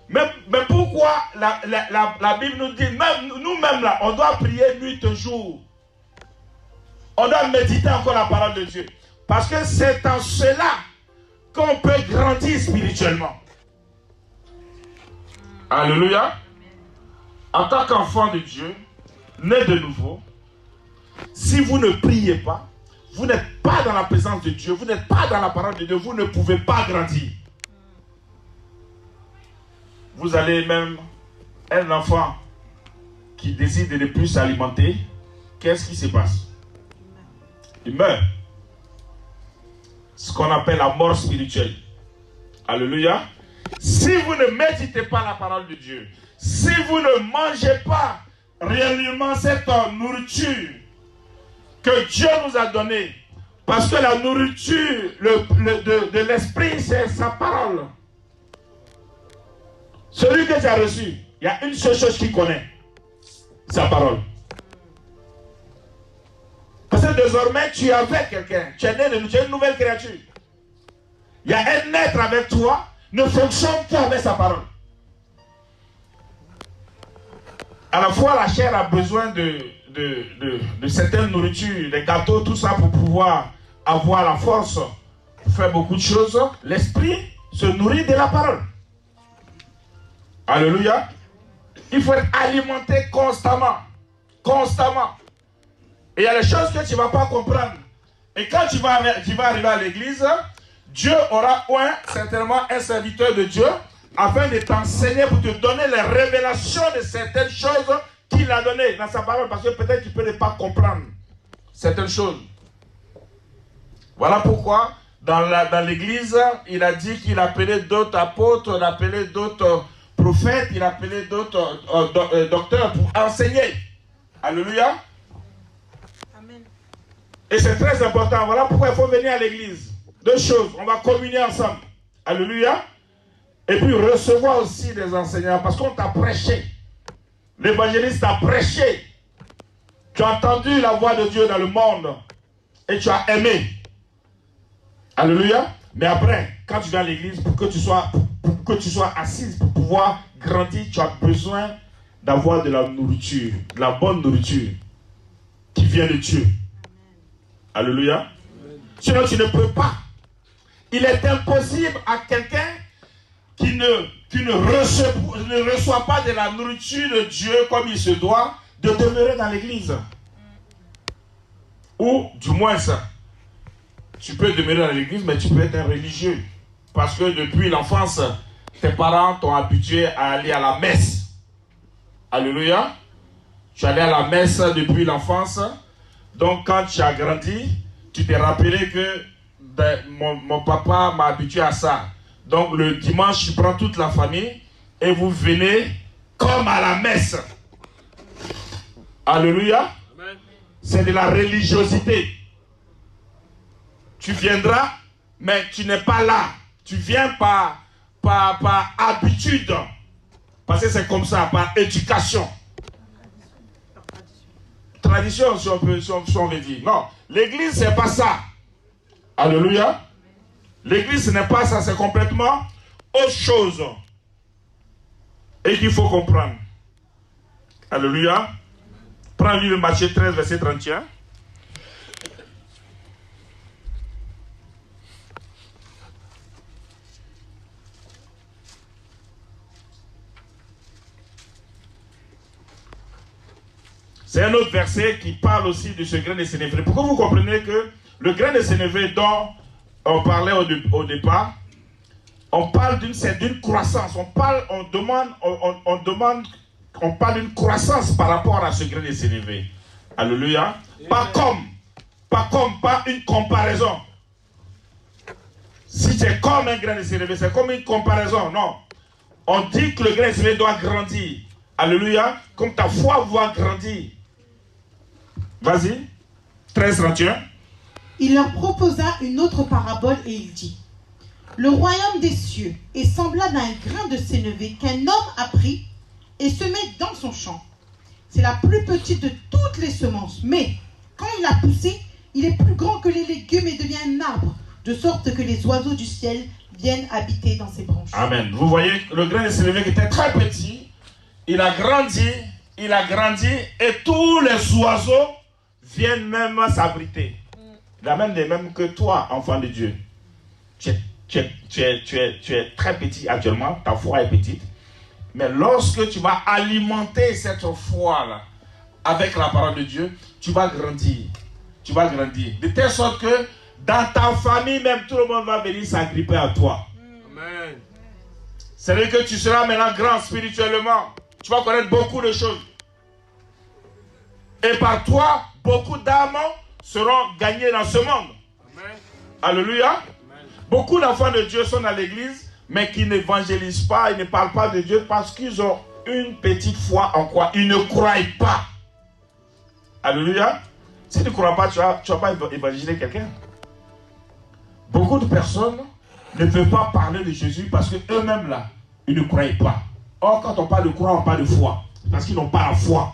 Mais pourquoi la Bible nous dit, même nous-mêmes là, on doit prier nuit et jour. On doit méditer encore la parole de Dieu. Parce que c'est en cela qu'on peut grandir spirituellement. Alléluia. En tant qu'enfant de Dieu, né de nouveau, si vous ne priez pas, vous n'êtes pas dans la présence de Dieu, vous n'êtes pas dans la parole de Dieu, vous ne pouvez pas grandir. Vous allez même, un enfant qui décide de ne plus s'alimenter, qu'est-ce qui se passe? Il meurt. Ce qu'on appelle la mort spirituelle. Alléluia. Si vous ne méditez pas la parole de Dieu, si vous ne mangez pas réellement cette nourriture que Dieu nous a donnée, parce que la nourriture de l'esprit, c'est sa parole. Celui que tu as reçu, il y a une seule chose qu'il connaît, sa parole. Parce que désormais, tu es avec quelqu'un, tu es né de nous, tu es une nouvelle créature. Il y a un être avec toi, ne fonctionne qu'avec sa parole. À la fois, la chair a besoin de certaines nourritures, des gâteaux, tout ça pour pouvoir avoir la force pour faire beaucoup de choses. L'esprit se nourrit de la parole. Alléluia. Il faut être alimenté constamment. Constamment. Et il y a des choses que tu ne vas pas comprendre. Et quand tu vas arriver à l'église, Dieu aura certainement un serviteur de Dieu afin de t'enseigner pour te donner les révélations de certaines choses qu'il a données dans sa parole. Parce que peut-être tu ne peux pas comprendre certaines choses. Voilà pourquoi dans l'église, il a dit qu'il appelait d'autres apôtres, il appelait d'autres prophètes, il appelait d'autres docteurs pour enseigner. Alléluia. Amen. Et c'est très important. Voilà pourquoi il faut venir à l'église. Deux choses. On va communier ensemble. Alléluia. Et puis recevoir aussi des enseignants. Parce qu'on t'a prêché. L'évangéliste t'a prêché. Tu as entendu la voix de Dieu dans le monde. Et tu as aimé. Alléluia. Mais après, quand tu viens à l'église, pour que tu sois assise, pour pouvoir grandir, tu as besoin d'avoir de la nourriture. De la bonne nourriture. Qui vient de Dieu. Alléluia. Amen. Sinon, tu ne peux pas. Il est impossible à quelqu'un qui ne reçoit pas de la nourriture de Dieu comme il se doit, de demeurer dans l'église. Ou, du moins ça, tu peux demeurer dans l'église, mais tu peux être un religieux. Parce que depuis l'enfance, tes parents t'ont habitué à aller à la messe. Alléluia. Tu allais à la messe depuis l'enfance. Donc quand tu as grandi, tu t'es rappelé que mon papa m'a habitué à ça. Donc le dimanche, tu prends toute la famille et vous venez comme à la messe. Alléluia. C'est de la religiosité. Tu viendras, mais tu n'es pas là. Tu viens par habitude. Parce que c'est comme ça, par éducation. Tradition, si on veut dire. Non, l'église, c'est pas ça. Alléluia. L'église, ce n'est pas ça, c'est complètement autre chose. Et qu'il faut comprendre. Alléluia. Prends le Matthieu 13, verset 31. C'est un autre verset qui parle aussi de ce grain de sénévé. Pourquoi vous comprenez que le grain de sénévé dont on parlait au départ, On parle d'une croissance. On parle d'une croissance par rapport à ce grain de sénévé. Alléluia. Pas une comparaison. Si c'est comme un grain de sénévé, c'est comme une comparaison. Non. On dit que le grain de sénévé doit grandir. Alléluia. Comme ta foi doit grandir. Vas-y. 13-31. Il leur proposa une autre parabole et il dit: le royaume des cieux est semblable à un grain de sénévé qu'un homme a pris et semé dans son champ. C'est la plus petite de toutes les semences, mais quand il a poussé, il est plus grand que les légumes et devient un arbre, de sorte que les oiseaux du ciel viennent habiter dans ses branches. Amen. Vous voyez, le grain de sénévé qui était très petit, il a grandi, et tous les oiseaux viennent même s'abriter. Il a même des mêmes que toi, enfant de Dieu. Tu es très petit actuellement, ta foi est petite. Mais lorsque tu vas alimenter cette foi-là avec la parole de Dieu, tu vas grandir. Tu vas grandir. De telle sorte que dans ta famille même, tout le monde va venir s'agripper à toi. Amen. C'est-à-dire que tu seras maintenant grand spirituellement. Tu vas connaître beaucoup de choses. Et par toi, beaucoup d'âmes seront gagnées dans ce monde. Amen. Alléluia. Amen. Beaucoup d'enfants de Dieu sont dans l'église, mais qui n'évangélisent pas, ils ne parlent pas de Dieu parce qu'ils ont une petite foi en quoi? Ils ne croient pas. Alléluia. Si tu ne crois pas, tu ne vas pas évangéliser quelqu'un. Beaucoup de personnes ne peuvent pas parler de Jésus parce qu'eux-mêmes là, ils ne croient pas. Or, quand on parle de croire, on parle de foi. Parce qu'ils n'ont pas la foi.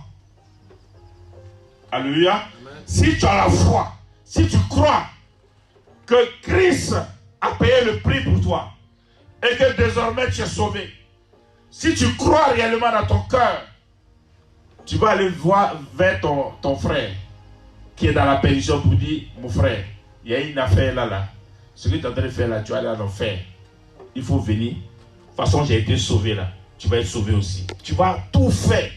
Alléluia. Amen. Si tu as la foi, si tu crois que Christ a payé le prix pour toi et que désormais tu es sauvé, si tu crois réellement dans ton cœur, tu vas aller voir vers ton frère qui est dans la perdition pour dire: mon frère, il y a une affaire là. Ce que tu es en train de faire là, tu vas aller en enfer. Il faut venir. De toute façon, j'ai été sauvé là. Tu vas être sauvé aussi. Tu vas tout faire.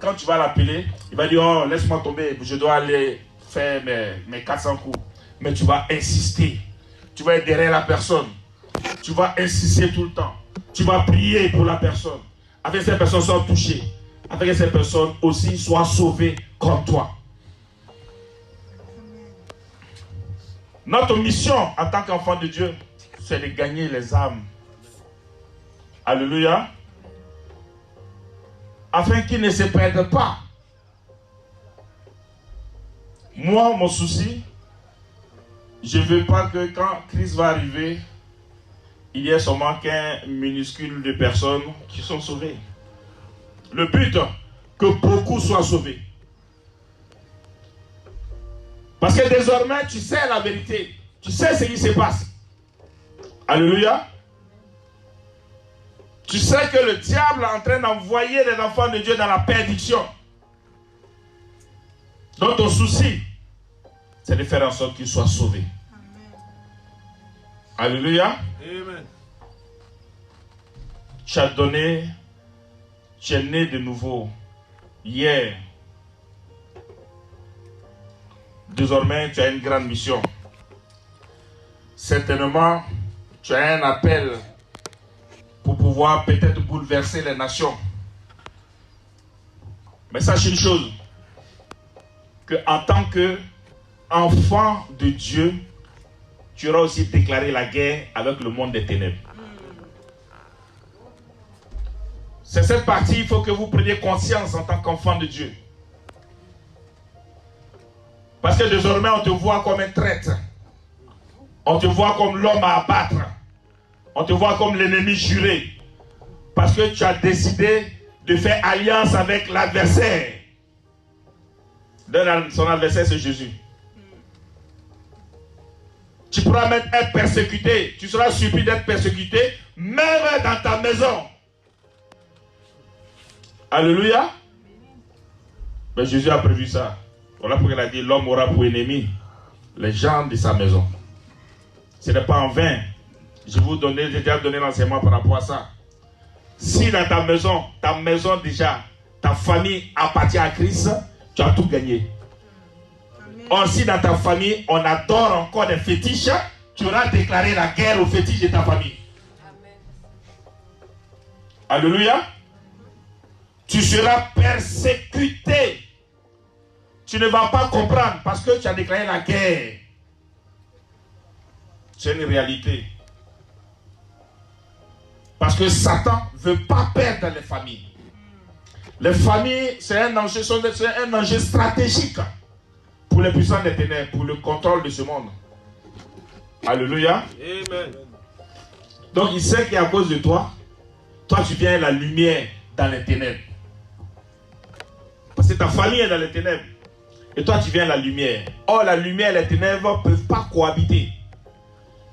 Quand tu vas l'appeler, il va dire: oh, laisse-moi tomber, je dois aller faire mes 400 coups. Mais tu vas insister. Tu vas être derrière la personne. Tu vas insister tout le temps. Tu vas prier pour la personne. Afin que cette personne soit touchée. Afin que cette personne aussi soit sauvée comme toi. Notre mission en tant qu'enfant de Dieu, c'est de gagner les âmes. Alléluia. Afin qu'ils ne se perdent pas. Moi, mon souci, je ne veux pas que quand Christ va arriver, il y ait seulement qu'un minuscule de personnes qui sont sauvées. Le but, que beaucoup soient sauvés. Parce que désormais, tu sais la vérité. Tu sais ce qui se passe. Alléluia. Tu sais que le diable est en train d'envoyer les enfants de Dieu dans la perdition. Donc ton souci, c'est de faire en sorte qu'ils soient sauvés. Amen. Alléluia. Amen. Tu as donné, tu es né de nouveau hier. Désormais, tu as une grande mission. Certainement, tu as un appel pour pouvoir peut-être bouleverser les nations. Mais sache une chose, que en tant qu'enfant de Dieu, tu auras aussi déclaré la guerre avec le monde des ténèbres. C'est cette partie, il faut que vous preniez conscience en tant qu'enfant de Dieu. Parce que désormais, on te voit comme un traître. On te voit comme l'homme à abattre. On te voit comme l'ennemi juré. Parce que tu as décidé de faire alliance avec l'adversaire. Son adversaire, c'est Jésus. Tu pourras même être persécuté. Tu seras surpris d'être persécuté, même dans ta maison. Alléluia. Mais Jésus a prévu ça. Voilà pourquoi il a dit: l'homme aura pour ennemi les gens de sa maison. Ce n'est pas en vain. J'ai déjà donné l'enseignement par rapport à ça. Si dans ta maison déjà, ta famille appartient à Christ, tu as tout gagné. Or, si dans ta famille, on adore encore des fétiches, tu auras déclaré la guerre aux fétiches de ta famille. Alléluia. Tu seras persécuté. Tu ne vas pas comprendre parce que tu as déclaré la guerre. C'est une réalité. Parce que Satan ne veut pas perdre les familles. Les familles, c'est un enjeu stratégique pour les puissants des ténèbres, pour le contrôle de ce monde. Alléluia. Amen. Donc il sait qu'à cause de toi, tu viens la lumière dans les ténèbres. Parce que ta famille est dans les ténèbres. Et toi, tu viens la lumière. Or, la lumière et les ténèbres ne peuvent pas cohabiter.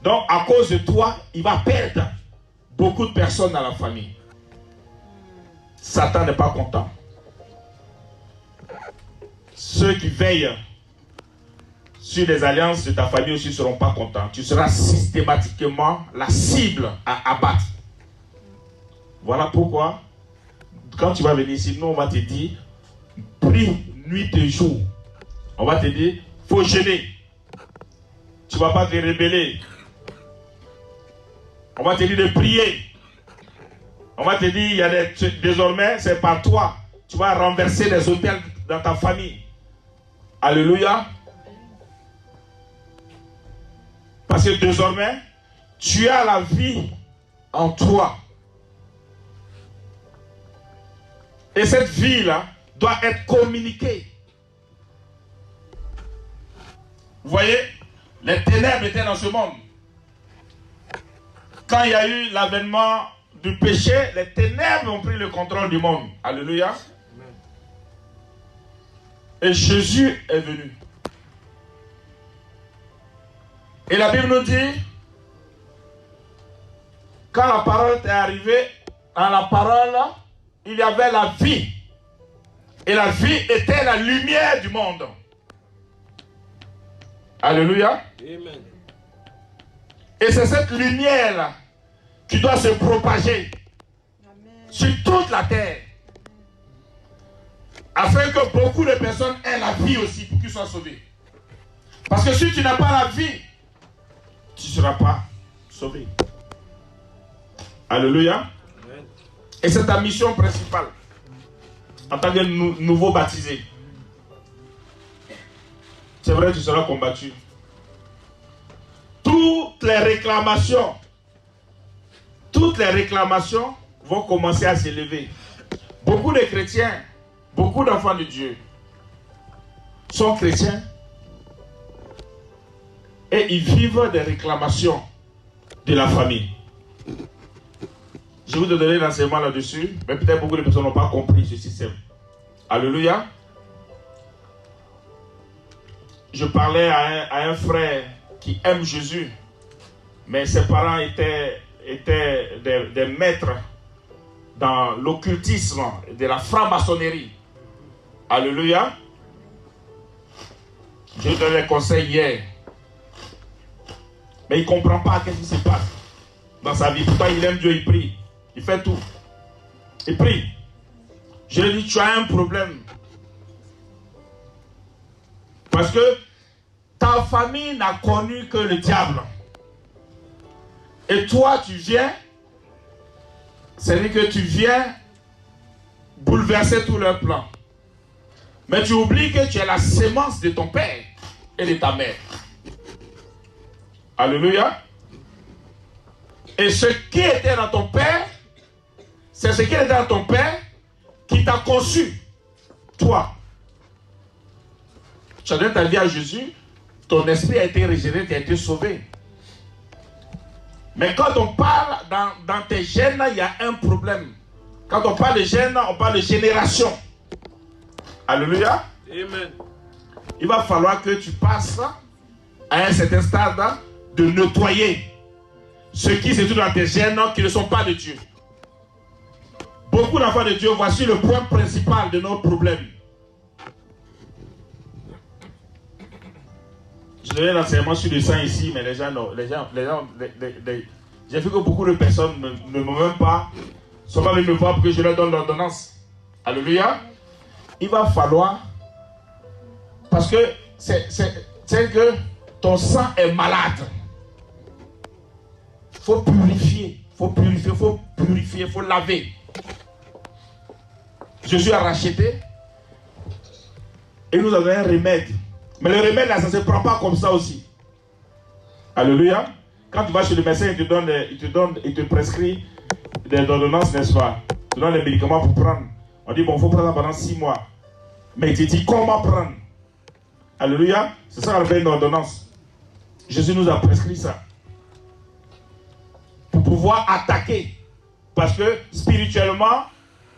Donc, à cause de toi, il va perdre beaucoup de personnes dans la famille. Satan n'est pas content. Ceux qui veillent sur les alliances de ta famille aussi ne seront pas contents. Tu seras systématiquement la cible à abattre. Voilà pourquoi, quand tu vas venir ici, nous, on va te dire, prie nuit et jour. On va te dire, il faut jeûner. Tu ne vas pas te rebeller. On va te dire de prier. On va te dire, désormais, c'est par toi. Tu vas renverser les autels dans ta famille. Alléluia. Parce que désormais, tu as la vie en toi. Et cette vie-là doit être communiquée. Vous voyez, les ténèbres étaient dans ce monde. Quand il y a eu l'avènement du péché, les ténèbres ont pris le contrôle du monde. Alléluia. Et Jésus est venu. Et la Bible nous dit, quand la parole est arrivée, dans la parole, il y avait la vie. Et la vie était la lumière du monde. Alléluia. Amen. Et c'est cette lumière-là qui doit se propager sur toute la terre. Afin que beaucoup de personnes aient la vie aussi pour qu'ils soient sauvés. Parce que si tu n'as pas la vie, tu ne seras pas sauvé. Alléluia. Amen. Et c'est ta mission principale en tant que nouveau baptisé. C'est vrai, tu seras combattu. Toutes les réclamations vont commencer à s'élever. Beaucoup de chrétiens, beaucoup d'enfants de Dieu sont chrétiens et ils vivent des réclamations de la famille. Je vais vous donner l'enseignement là-dessus, mais peut-être beaucoup de personnes n'ont pas compris ce système. Alléluia. Je parlais à un frère qui aime Jésus, mais ses parents étaient des maîtres dans l'occultisme, de la franc-maçonnerie. Alléluia. Je lui donne les conseils hier. Mais il ne comprend pas ce qui se passe dans sa vie. Pourtant, il aime Dieu, il prie. Il fait tout. Il prie. Je lui dis, tu as un problème. Parce que ta famille n'a connu que le diable. Et toi, tu viens, c'est-à-dire que tu viens bouleverser tous leurs plans. Mais tu oublies que tu es la sémence de ton père et de ta mère. Alléluia. Et ce qui était dans ton père, c'est ce qui était dans ton père qui t'a conçu, toi. Tu as donné ta vie à Jésus, ton esprit a été régénéré, tu as été sauvé. Mais quand on parle dans tes gènes, il y a un problème. Quand on parle de gènes, on parle de génération. Alléluia. Amen. Il va falloir que tu passes à un certain stade de nettoyer ce qui se trouve dans tes gènes qui ne sont pas de Dieu. Beaucoup d'enfants de Dieu, voici le point principal de notre problème. Je donnais l'enseignement sur le sang ici, mais les gens, j'ai vu que beaucoup de personnes ne m'ont même pas, sont pas venus me voir pour que je leur donne l'ordonnance. Alléluia. Il va falloir, parce que c'est que ton sang est malade. Il faut purifier, il faut laver. Jésus a racheté. Et nous avons un remède. Mais le remède là, ça ne se prend pas comme ça aussi. Alléluia. Quand tu vas chez le médecin, il te prescrit des ordonnances, n'est-ce pas? Il te donne les médicaments pour prendre. On dit, bon, il faut prendre pendant 6 mois. Mais il te dit comment prendre. Alléluia. C'est ça qu'on appelle une ordonnance. Jésus nous a prescrit ça. Pour pouvoir attaquer. Parce que spirituellement,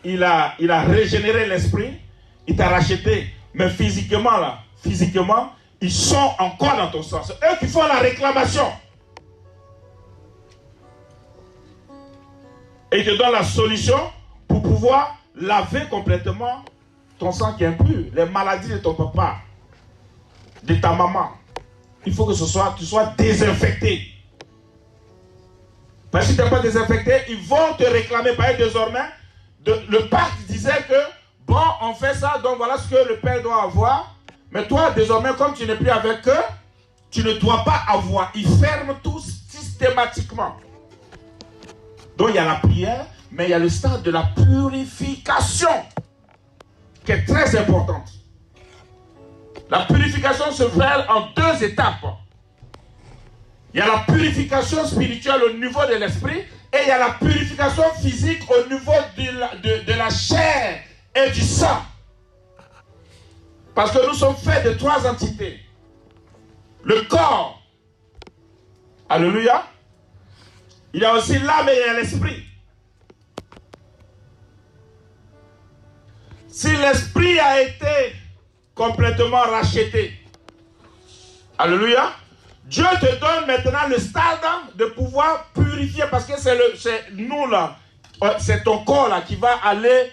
il a régénéré l'esprit. Il t'a racheté. Mais physiquement, là, ils sont encore dans ton sang. C'est eux qui font la réclamation. Et ils te donnent la solution pour pouvoir laver complètement ton sang qui est impur. Les maladies de ton papa, de ta maman. Il faut que tu sois désinfecté. Parce que si tu n'es pas désinfecté, ils vont te réclamer. Par exemple, désormais, le pacte disait que, bon, on fait ça, donc voilà ce que le père doit avoir. Mais toi, désormais, comme tu n'es plus avec eux, tu ne dois pas avoir. Ils ferment tout systématiquement. Donc il y a la prière, mais il y a le stade de la purification qui est très importante. La purification se fait en 2 étapes. Il y a la purification spirituelle au niveau de l'esprit et il y a la purification physique au niveau de la chair et du sang. Parce que nous sommes faits de 3 entités. Le corps. Alléluia. Il y a aussi l'âme et il y a l'esprit. Si l'esprit a été complètement racheté, alléluia, Dieu te donne maintenant le stade de pouvoir purifier, parce que c'est nous là, c'est ton corps là qui va aller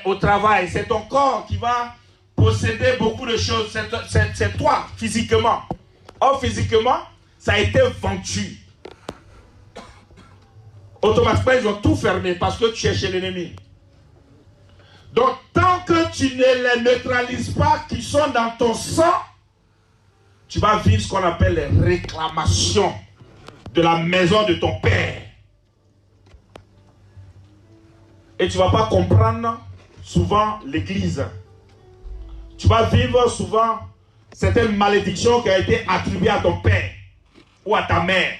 au travail, c'est ton corps qui va posséder beaucoup de choses, c'est toi physiquement. Or physiquement, ça a été vendu. Automatiquement, ils ont tout fermé parce que tu es chez l'ennemi. Donc, tant que tu ne les neutralises pas, qui sont dans ton sang, tu vas vivre ce qu'on appelle les réclamations de la maison de ton père. Et tu ne vas pas comprendre souvent l'église. Tu vas vivre souvent certaines malédictions qui ont été attribuées à ton père ou à ta mère.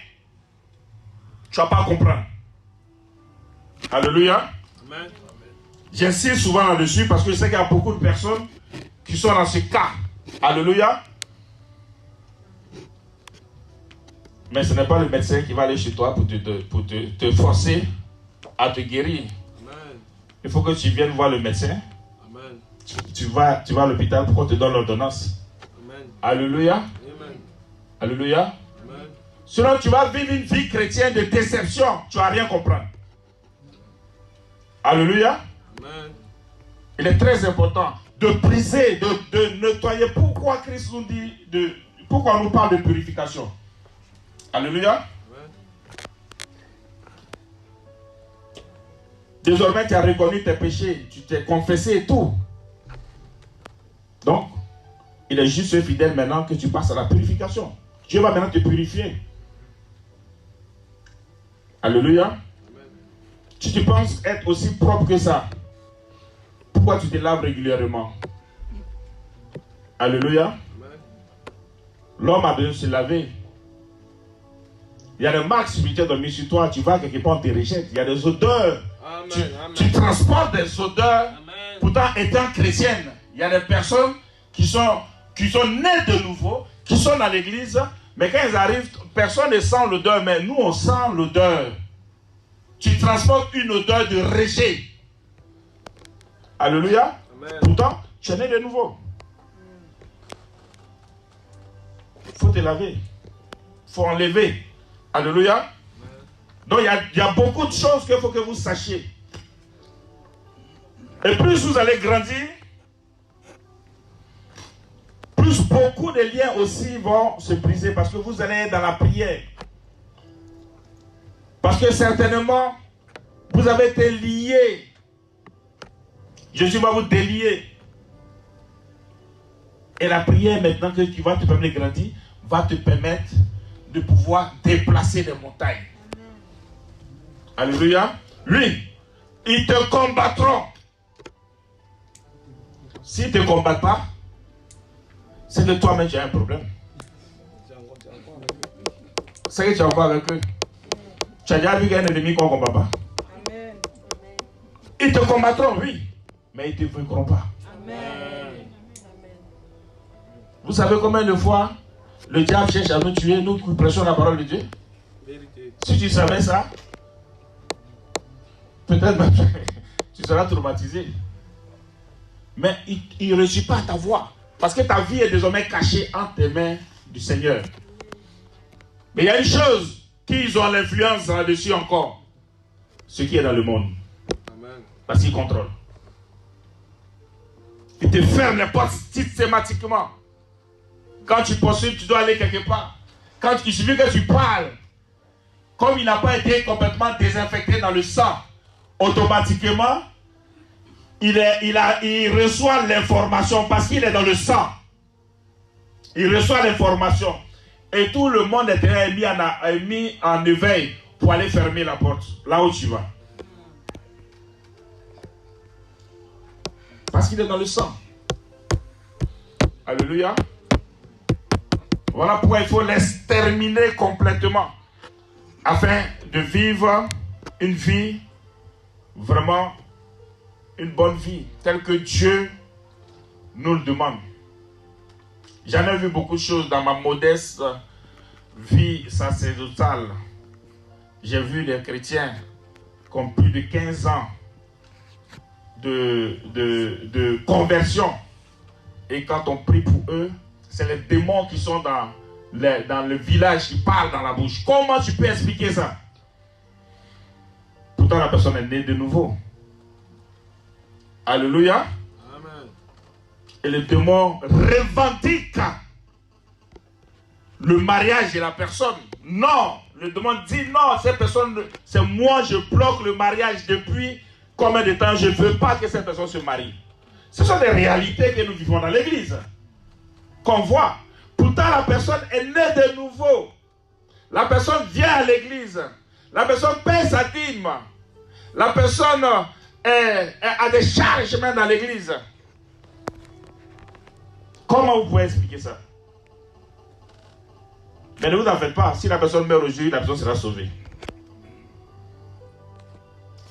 Tu ne vas pas comprendre. Alléluia. Amen. J'insiste souvent là-dessus parce que je sais qu'il y a beaucoup de personnes qui sont dans ce cas. Alléluia. Mais ce n'est pas le médecin qui va aller chez toi pour te forcer à te guérir. Amen. Il faut que tu viennes voir le médecin. Amen. Tu vas à l'hôpital pour qu'on te donne l'ordonnance. Amen. Alléluia. Amen. Alléluia. Amen. Sinon, tu vas vivre une vie chrétienne de déception. Tu ne vas rien comprendre. Alléluia. Amen. Il est très important de briser, de nettoyer. Pourquoi Christ nous dit, pourquoi on nous parle de purification? Alléluia. Amen. Désormais, tu as reconnu tes péchés, tu t'es confessé et tout. Donc, il est juste et fidèle maintenant que tu passes à la purification. Dieu va maintenant te purifier. Alléluia. Amen. Si tu penses être aussi propre que ça, pourquoi tu te laves régulièrement? Alléluia. Amen. L'homme a besoin de se laver. Il y a des marques spirituelles de mise sur toi. Tu vas quelque part, on te rejette. Il y a des odeurs. Amen. Tu transportes des odeurs. Amen. Pourtant, étant chrétienne, il y a des personnes qui sont nées de nouveau, qui sont dans l'église, mais quand ils arrivent, personne ne sent l'odeur, mais nous, on sent l'odeur. Tu transportes une odeur de rejet. Alléluia. Amen. Pourtant, tu es né de nouveau. Il faut te laver. Il faut enlever. Alléluia. Donc, il y a beaucoup de choses qu'il faut que vous sachiez. Et plus vous allez grandir, plus beaucoup de liens aussi vont se briser parce que vous allez être dans la prière. Parce que certainement, vous avez été liés. Jésus va vous délier. Et la prière maintenant qui va te permettre de grandir, va te permettre de pouvoir déplacer des montagnes. Alléluia. Lui, ils te combattront. s'ils ne te combattent pas, c'est que toi-même tu as un problème. C'est que tu es encore avec eux. Tu as déjà vu qu'il y a un ennemi qu'on ne combat pas. Amen. Ils te combattront, oui, mais ils ne te vaincront pas. Amen. Vous savez combien de fois le diable cherche à nous tuer, nous qui prêchons la parole de Dieu? Vérité. Si tu savais ça, peut-être même tu seras traumatisé. Mais il ne réussit pas à ta voix. Parce que ta vie est désormais cachée entre tes mains du Seigneur. Mais il y a une chose qu'ils ont l'influence là-dessus encore. Ce qui est dans le monde. Amen. Parce qu'ils contrôlent. Ils te ferment les portes systématiquement. Quand tu poursuis, tu dois aller quelque part. Quand il suffit que tu parles, comme il n'a pas été complètement désinfecté dans le sang, automatiquement, il reçoit l'information parce qu'il est dans le sang. Il reçoit l'information. Et tout le monde est mis en éveil pour aller fermer la porte, là où tu vas. Parce qu'il est dans le sang. Alléluia. Voilà pourquoi il faut l'exterminer complètement. Afin de vivre une vie, vraiment une bonne vie, telle que Dieu nous le demande. J'en ai vu beaucoup de choses dans ma modeste vie sacerdotale. J'ai vu des chrétiens qui ont plus de 15 ans de conversion. Et quand on prie pour eux, c'est les démons qui sont dans le village qui parlent dans la bouche. Comment tu peux expliquer ça? Pourtant la personne est née de nouveau. Alléluia. Amen. Et le démon revendique le mariage de la personne. Non, le démon dit non, cette personne, c'est moi, je bloque le mariage depuis combien de temps, je ne veux pas que cette personne se marie. Ce sont des réalités que nous vivons dans l'église. Qu'on voit. Pourtant la personne est née de nouveau. La personne vient à l'église. La personne paie sa dîme. La personne a des charges même dans l'église. Comment vous pouvez expliquer ça? Mais ne vous en faites pas. Si la personne meurt aujourd'hui, la personne sera sauvée.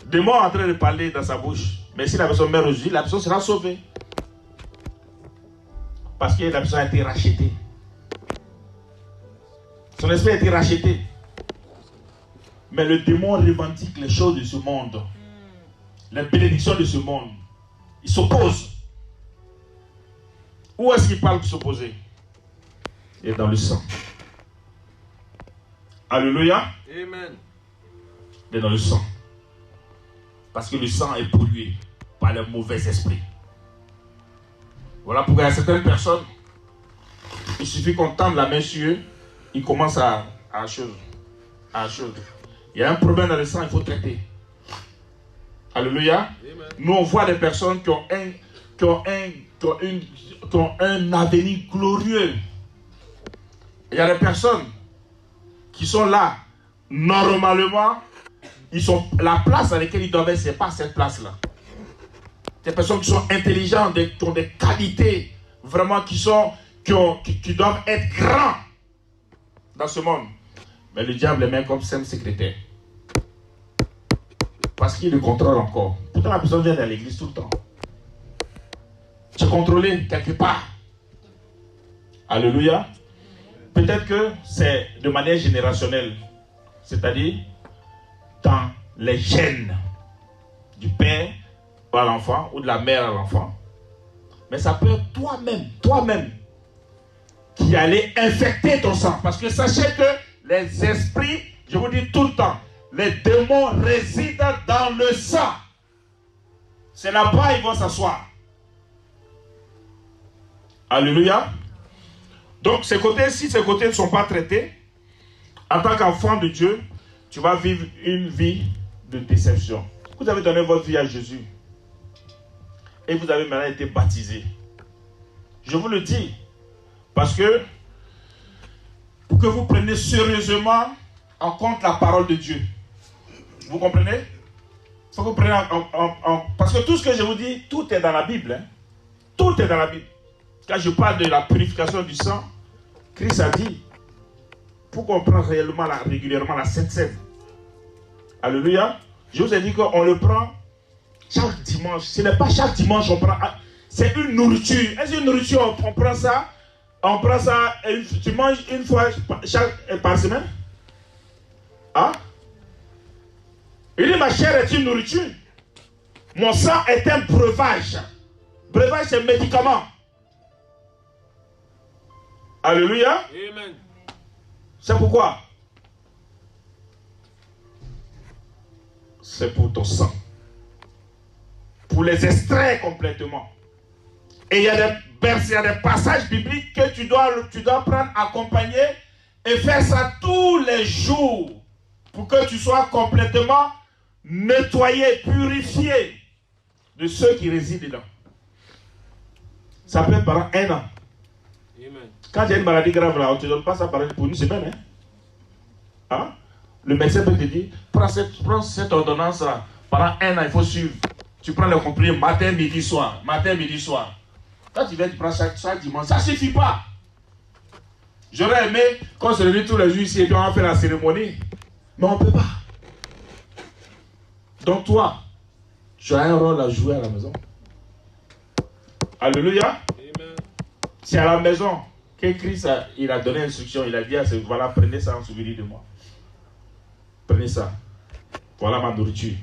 Des mots en train de parler dans sa bouche. Mais si la personne meurt aujourd'hui, la personne sera sauvée. Parce que la personne a été rachetée. Son esprit a été racheté. Mais le démon revendique les choses de ce monde. Les bénédictions de ce monde. Il s'oppose. Où est-ce qu'il parle pour s'opposer? Il est dans le sang. Alléluia. Amen. Il est dans le sang. Parce que le sang est pollué par les mauvais esprits. Voilà pourquoi il y a certaines personnes, il suffit qu'on tende la main sur eux, ils commencent à chose. Il y a un problème dans le sang, il faut traiter. Alléluia. Amen. Nous, on voit des personnes qui ont un avenir glorieux. Il y a des personnes qui sont là, normalement, la place dans laquelle ils doivent être, ce n'est pas cette place-là. Des personnes qui sont intelligentes, qui ont des qualités, vraiment qui doivent être grands dans ce monde. Mais le diable les met comme simple secrétaire. Parce qu'il le contrôle encore. Pourtant la personne vient dans l'église tout le temps. Tu es contrôlé quelque part. Alléluia. Peut-être que c'est de manière générationnelle. C'est-à-dire dans les gènes du père à l'enfant ou de la mère à l'enfant. Mais ça peut être toi-même qui allait infecter ton sang. Parce que sachez que les esprits, je vous dis tout le temps, les démons résident dans le sang. C'est là-bas ils vont s'asseoir. Alléluia. Donc ces côtés, si ces côtés ne sont pas traités, en tant qu'enfant de Dieu, tu vas vivre une vie de déception. Vous avez donné votre vie à Jésus. Et vous avez maintenant été baptisé. Je vous le dis. Parce que, pour que vous preniez sérieusement en compte la parole de Dieu. Vous comprenez? Il faut que vous preniez parce que tout ce que je vous dis, tout est dans la Bible. Hein? Tout est dans la Bible. Quand je parle de la purification du sang, Christ a dit, pour qu'on prenne réellement, régulièrement la Sainte Seine. Alléluia. Je vous ai dit qu'on le prend chaque dimanche. Ce n'est pas chaque dimanche on prend. C'est une nourriture. Est-ce une nourriture, on prend ça? On prend ça, tu manges une fois par semaine? Hein? Il dit, ma chair est une nourriture. Mon sang est un breuvage. Breuvage, c'est un médicament. Alléluia. Amen. C'est pourquoi? C'est pour ton sang. Pour les extraire complètement. Et il y a des passages bibliques que tu dois prendre, accompagner et faire ça tous les jours pour que tu sois complètement nettoyé, purifié de ceux qui résident dedans. Ça peut être pendant 1 an. Amen. Quand il y a une maladie grave là, on ne te donne pas ça pour une semaine. Hein? Le médecin peut te dire, prends cette ordonnance là, pendant 1 an, il faut suivre. Tu prends le comprimé matin, midi, soir. Matin, midi, soir. Quand tu viens, tu prends chaque dimanche. Ça ne suffit pas. J'aurais aimé qu'on se réunisse tous les jours ici et puis on va faire la cérémonie. Mais on ne peut pas. Donc toi, tu as un rôle à jouer à la maison. Alléluia. Amen. C'est à la maison que Christ il a donné l'instruction. Il a dit à ce voilà, prenez ça en souvenir de moi. Prenez ça. Voilà ma nourriture.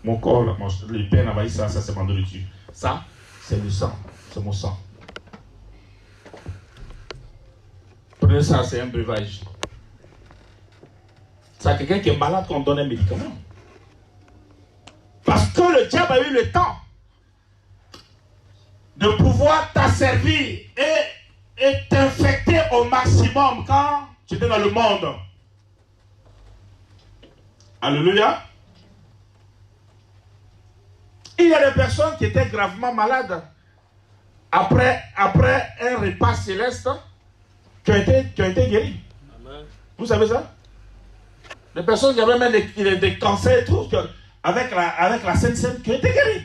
Mon corps, le pain envahit ça c'est ma nourriture. Ça, c'est le sang. C'est mon sang. Prenez ça, c'est un breuvage. C'est à quelqu'un qui est malade qu'on donne un médicament. Parce que le diable a eu le temps de pouvoir t'asservir et t'infecter au maximum quand tu étais dans le monde. Alléluia. Il y a des personnes qui étaient gravement malades après un repas céleste qui ont été guéris. Amen. Vous savez ça? Des personnes qui avaient même des cancers et tout, avec la Sainte Seine, qui ont été guéris.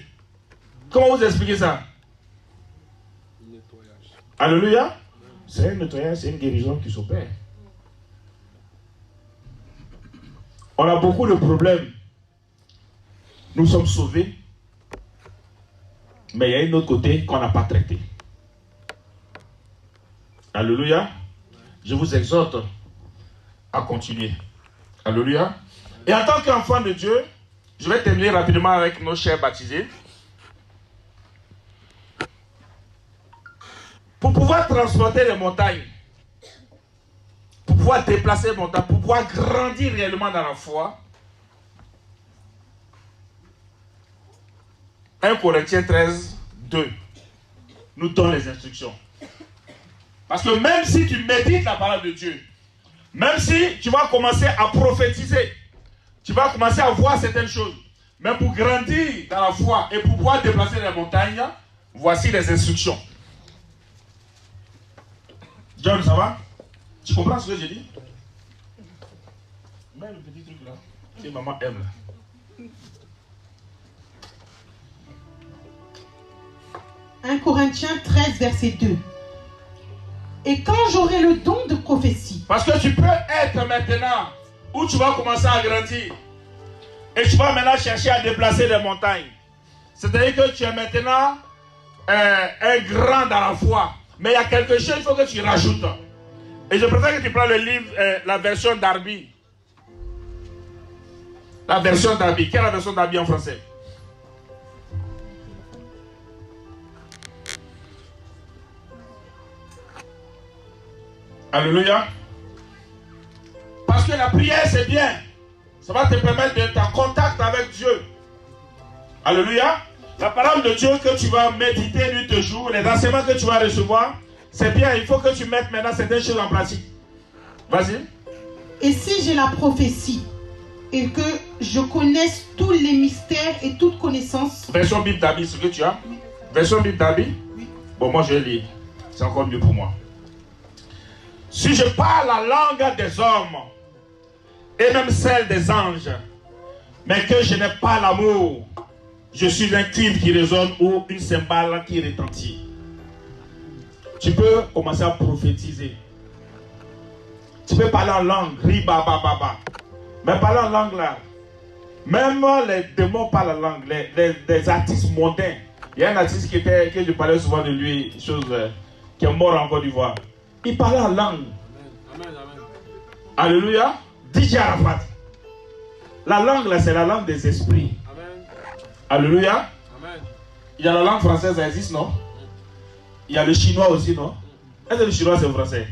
Comment vous expliquez ça? Nettoyage. Alléluia. C'est un nettoyage, c'est une guérison qui s'opère. On a beaucoup de problèmes. Nous sommes sauvés. Mais il y a un autre côté qu'on n'a pas traité. Alléluia. Je vous exhorte à continuer. Alléluia. Et en tant qu'enfant de Dieu, je vais terminer rapidement avec nos chers baptisés. Pour pouvoir transporter les montagnes, pour pouvoir déplacer les montagnes, pour pouvoir grandir réellement dans la foi, 1 Corinthiens 13, 2 nous donne les instructions. Parce que même si tu médites la parole de Dieu, même si tu vas commencer à prophétiser, tu vas commencer à voir certaines choses, mais pour grandir dans la foi et pour pouvoir déplacer les montagnes, voici les instructions. John, ça va? Tu comprends ce que j'ai dit? Mets le petit truc là, que maman aime là. 1 Corinthiens 13, verset 2. Et quand j'aurai le don de prophétie. Parce que tu peux être maintenant où tu vas commencer à grandir. Et tu vas maintenant chercher à déplacer les montagnes. C'est-à-dire que tu es maintenant un grand dans la foi. Mais il y a quelque chose qu'il faut que tu rajoutes. Et je préfère que tu prends le livre, la version Darby. La version Darby. Quelle est la version Darby en français? Alléluia. Parce que la prière, c'est bien. Ça va te permettre d'être en contact avec Dieu. Alléluia. La parole de Dieu que tu vas méditer nuit et jour, les enseignements que tu vas recevoir, c'est bien. Il faut que tu mettes maintenant certaines choses en pratique. Vas-y. Et si j'ai la prophétie et que je connaisse tous les mystères et toute connaissance. Version Bible d'Abi, ce que tu as? Version Bible d'Abi? Oui. Bon, moi je vais lire. C'est encore mieux pour moi. Si je parle la langue des hommes et même celle des anges, mais que je n'ai pas l'amour, je suis un cuivre qui résonne ou une cymbale qui retentit. Tu peux commencer à prophétiser. Tu peux parler en langue, riba, baba. Mais parler en langue là, même les démons parlent en langue, les artistes mondains. Il y a un artiste que je parlais souvent de lui, qui est mort en Côte d'Ivoire. Il parlait en langue. Amen, amen. Alléluia. DJ Arafat. La langue là, c'est la langue des esprits. Amen. Alléluia. Amen. Il y a la langue française, ça existe, non? Il y a le chinois aussi, non? Est-ce que le chinois c'est français?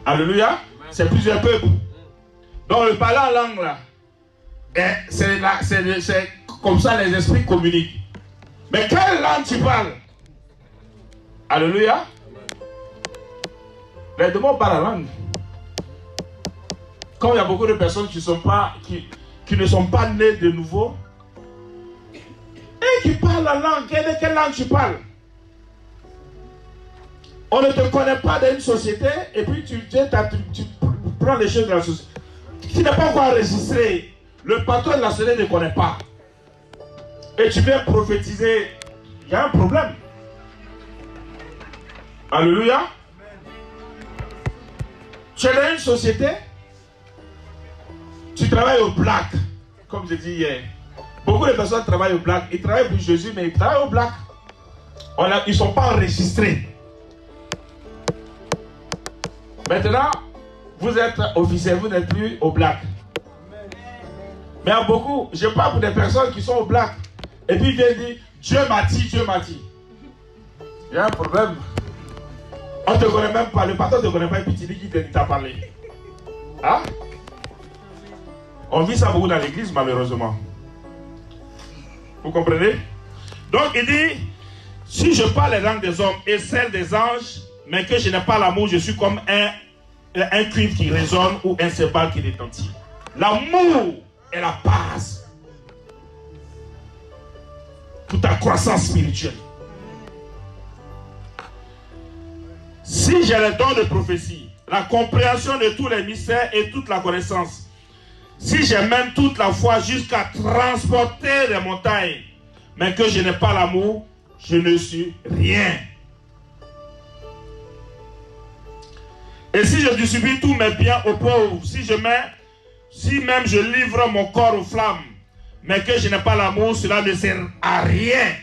Alléluia. C'est plusieurs peuples. Donc le parler en langue là, c'est comme ça les esprits communiquent. Mais quelle langue tu parles? Alléluia. Les démons parlent la langue. Comme il y a beaucoup de personnes qui ne sont pas nées de nouveau et qui parlent la langue. Quelle langue tu parles? On ne te connaît pas dans une société et puis tu prends les choses de la société. Tu n'es pas encore enregistré. Le patron de la société ne connaît pas. Et tu viens prophétiser. Il y a un problème. Alléluia. Tu es dans une société. Tu travailles au black. Comme je dis hier. Beaucoup de personnes travaillent au black. Ils travaillent pour Jésus, mais ils travaillent au black. Ils ne sont pas enregistrés. Maintenant, vous êtes officiel, vous n'êtes plus au black. Mais il y a beaucoup, je parle pour des personnes qui sont au black. Et puis ils viennent dire, Dieu m'a dit, Dieu m'a dit. Il y a un problème. On ne te connaît même pas, le patron ne te connaît pas et puis tu dis qui t'a parlé. Hein? On vit ça beaucoup dans l'église malheureusement. Vous comprenez? Donc il dit, si je parle les langues des hommes et celles des anges, mais que je n'ai pas l'amour, je suis comme un cuivre qui résonne ou un cymbale qui retentit. L'amour est la base pour ta croissance spirituelle. Si j'ai le don de prophétie, la compréhension de tous les mystères et toute la connaissance, si j'ai même toute la foi jusqu'à transporter les montagnes, mais que je n'ai pas l'amour, je ne suis rien. Et si je distribue tous mes biens aux pauvres, si même je livre mon corps aux flammes, mais que je n'ai pas l'amour, cela ne sert à rien.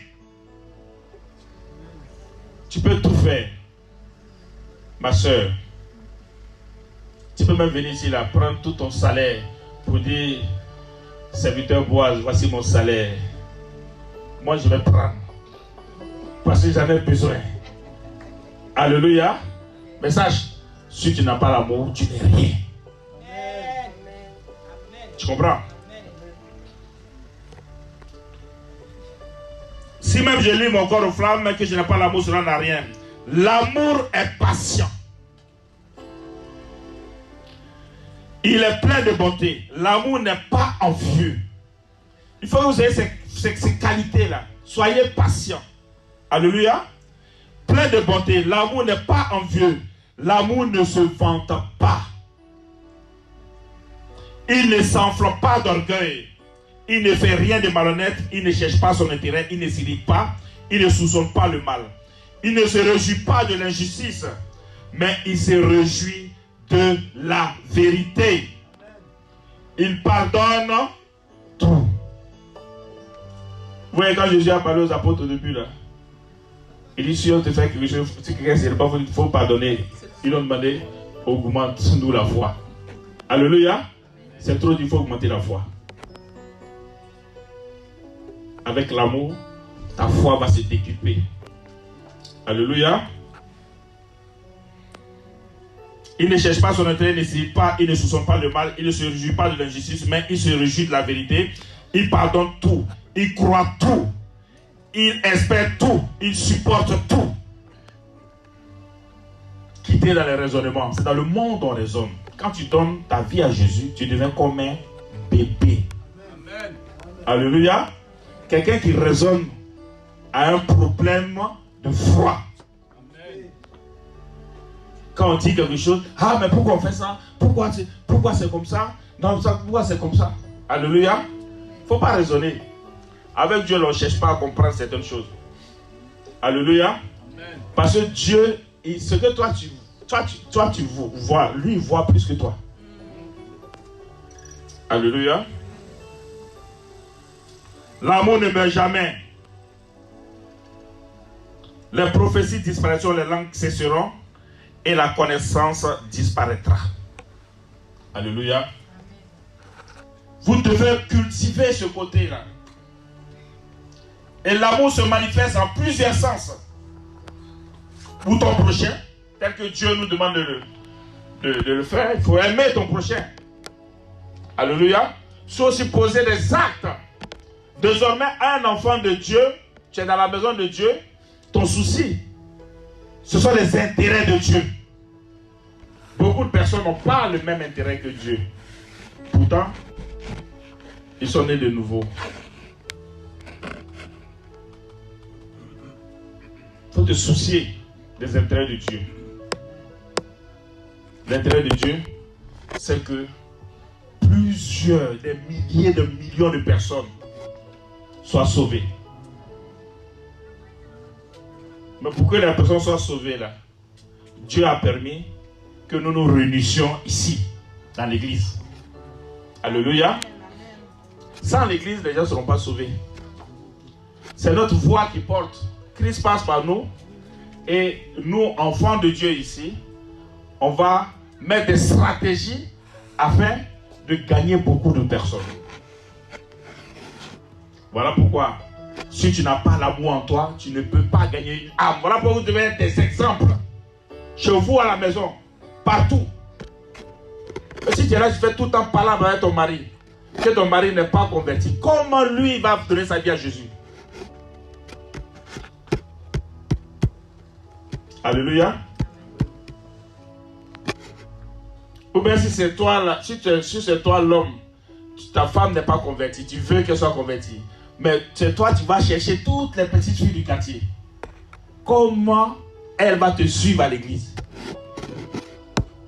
Tu peux tout faire, ma soeur. Tu peux même venir ici, là, prendre tout ton salaire pour dire, serviteur Boaz, voici mon salaire. Moi, je vais prendre. Parce que j'en ai besoin. Alléluia. Mais sache, si tu n'as pas l'amour, tu n'es rien. Tu comprends? Si même je lis mon corps aux flammes, mais que je n'ai pas l'amour, cela n'a rien. L'amour est patient. Il est plein de bonté. L'amour n'est pas envieux. Il faut que vous ayez ces qualités-là. Soyez patient. Alléluia. Plein de bonté. L'amour n'est pas envieux. L'amour ne se vante pas. Il ne s'enflamme pas d'orgueil. Il ne fait rien de malhonnête. Il ne cherche pas son intérêt. Il ne s'irrite pas. Il ne soupçonne pas le mal. Il ne se réjouit pas de l'injustice. Mais il se réjouit de la vérité. Il pardonne tout. Vous voyez quand Jésus a parlé aux apôtres au début là. Il dit si on te fait quelque chose, si quelqu'un ne sait pas, il faut pardonner. Ils ont demandé, augmente-nous la foi. Alléluia. C'est trop dit, il faut augmenter la foi. Avec l'amour, ta foi va se décupler. Alléluia. Il ne cherche pas son intérêt, il ne s'irrite pas, il ne soupçonne pas le mal, il ne se réjouit pas de l'injustice, mais il se réjouit de la vérité. Il pardonne tout, il croit tout, il espère tout, il supporte tout. Quitter dans les raisonnements, c'est dans le monde on raisonne. Quand tu donnes ta vie à Jésus, tu deviens comme un bébé. Amen. Alléluia. Quelqu'un qui raisonne a un problème de foi. Quand on dit quelque chose, ah mais pourquoi on fait ça? Pourquoi c'est comme ça? Non, pourquoi c'est comme ça? Alléluia. Il ne faut pas raisonner. Avec Dieu, on ne cherche pas à comprendre certaines choses. Alléluia. Amen. Parce que Dieu, ce que toi tu vois, lui il voit plus que toi. Alléluia. L'amour ne meurt jamais. Les prophéties disparaîtront, les langues cesseront et la connaissance disparaîtra. Alléluia. Vous devez cultiver ce côté-là. Et l'amour se manifeste en plusieurs sens. Pour ton prochain, tel que Dieu nous demande de le faire, il faut aimer ton prochain. Alléluia. Il faut aussi poser des actes. Désormais, un enfant de Dieu, tu es dans la maison de Dieu, ton souci, ce sont les intérêts de Dieu. Beaucoup de personnes n'ont pas le même intérêt que Dieu. Pourtant, ils sont nés de nouveau. Il faut te soucier des intérêts de Dieu. L'intérêt de Dieu, c'est que des milliers de millions de personnes soient sauvées. Mais pour que les personnes soient sauvées là, Dieu a permis que nous nous réunissions ici, dans l'église. Alléluia. Sans l'église, les gens ne seront pas sauvés. C'est notre voix qui porte. Christ passe par nous. Et nous, enfants de Dieu ici, on va mettre des stratégies afin de gagner beaucoup de personnes. Voilà pourquoi, si tu n'as pas l'amour en toi, tu ne peux pas gagner une âme. Voilà pourquoi vous devez être des exemples. Chez vous, à la maison, partout. Et si tu es là, tu fais tout le temps parler avec ton mari, que ton mari n'est pas converti, comment lui va donner sa vie à Jésus? Alléluia. Ou bien si c'est toi là, si c'est toi l'homme, ta femme n'est pas convertie, tu veux qu'elle soit convertie, mais c'est toi, tu vas chercher toutes les petites filles du quartier. Comment elle va te suivre à l'église?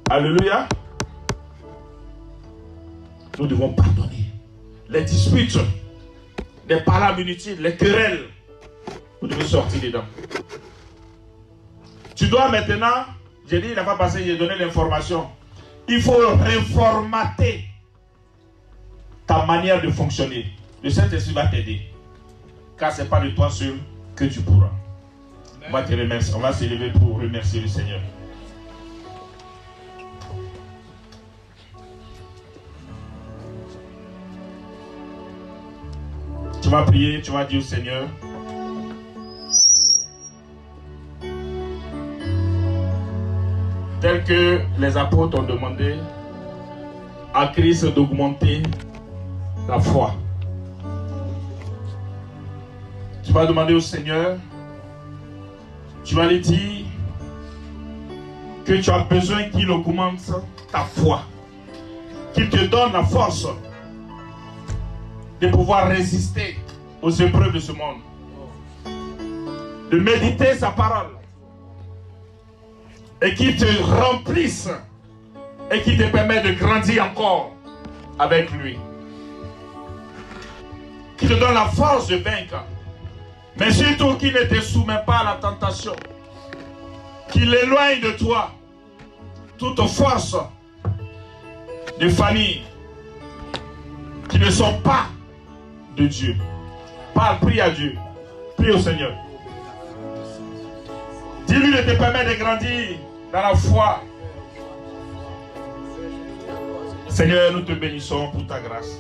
Alléluia. Nous devons pardonner. Les disputes, les paroles inutiles, les querelles, vous devez sortir dedans. Tu dois maintenant, j'ai dit, il n'a pas passé, j'ai donné l'information. Il faut reformater ta manière de fonctionner. Le Saint-Esprit va t'aider. Car ce n'est pas de toi seul que tu pourras. On va te remercier. On va s'élever pour remercier le Seigneur. Tu vas prier, tu vas dire au Seigneur, tel que les apôtres ont demandé à Christ d'augmenter la foi. Tu vas demander au Seigneur, tu vas lui dire que tu as besoin qu'il augmente ta foi, qu'il te donne la force de pouvoir résister aux épreuves de ce monde, de méditer sa parole, et qui te remplisse et qui te permet de grandir encore avec lui. Qui te donne la force de vaincre, mais surtout qui ne te soumet pas à la tentation, qui l'éloigne de toi toute force de famille qui ne sont pas de Dieu. Parle, prie à Dieu, prie au Seigneur. Dis-lui de te permettre de grandir dans la foi. Seigneur, nous te bénissons pour ta grâce.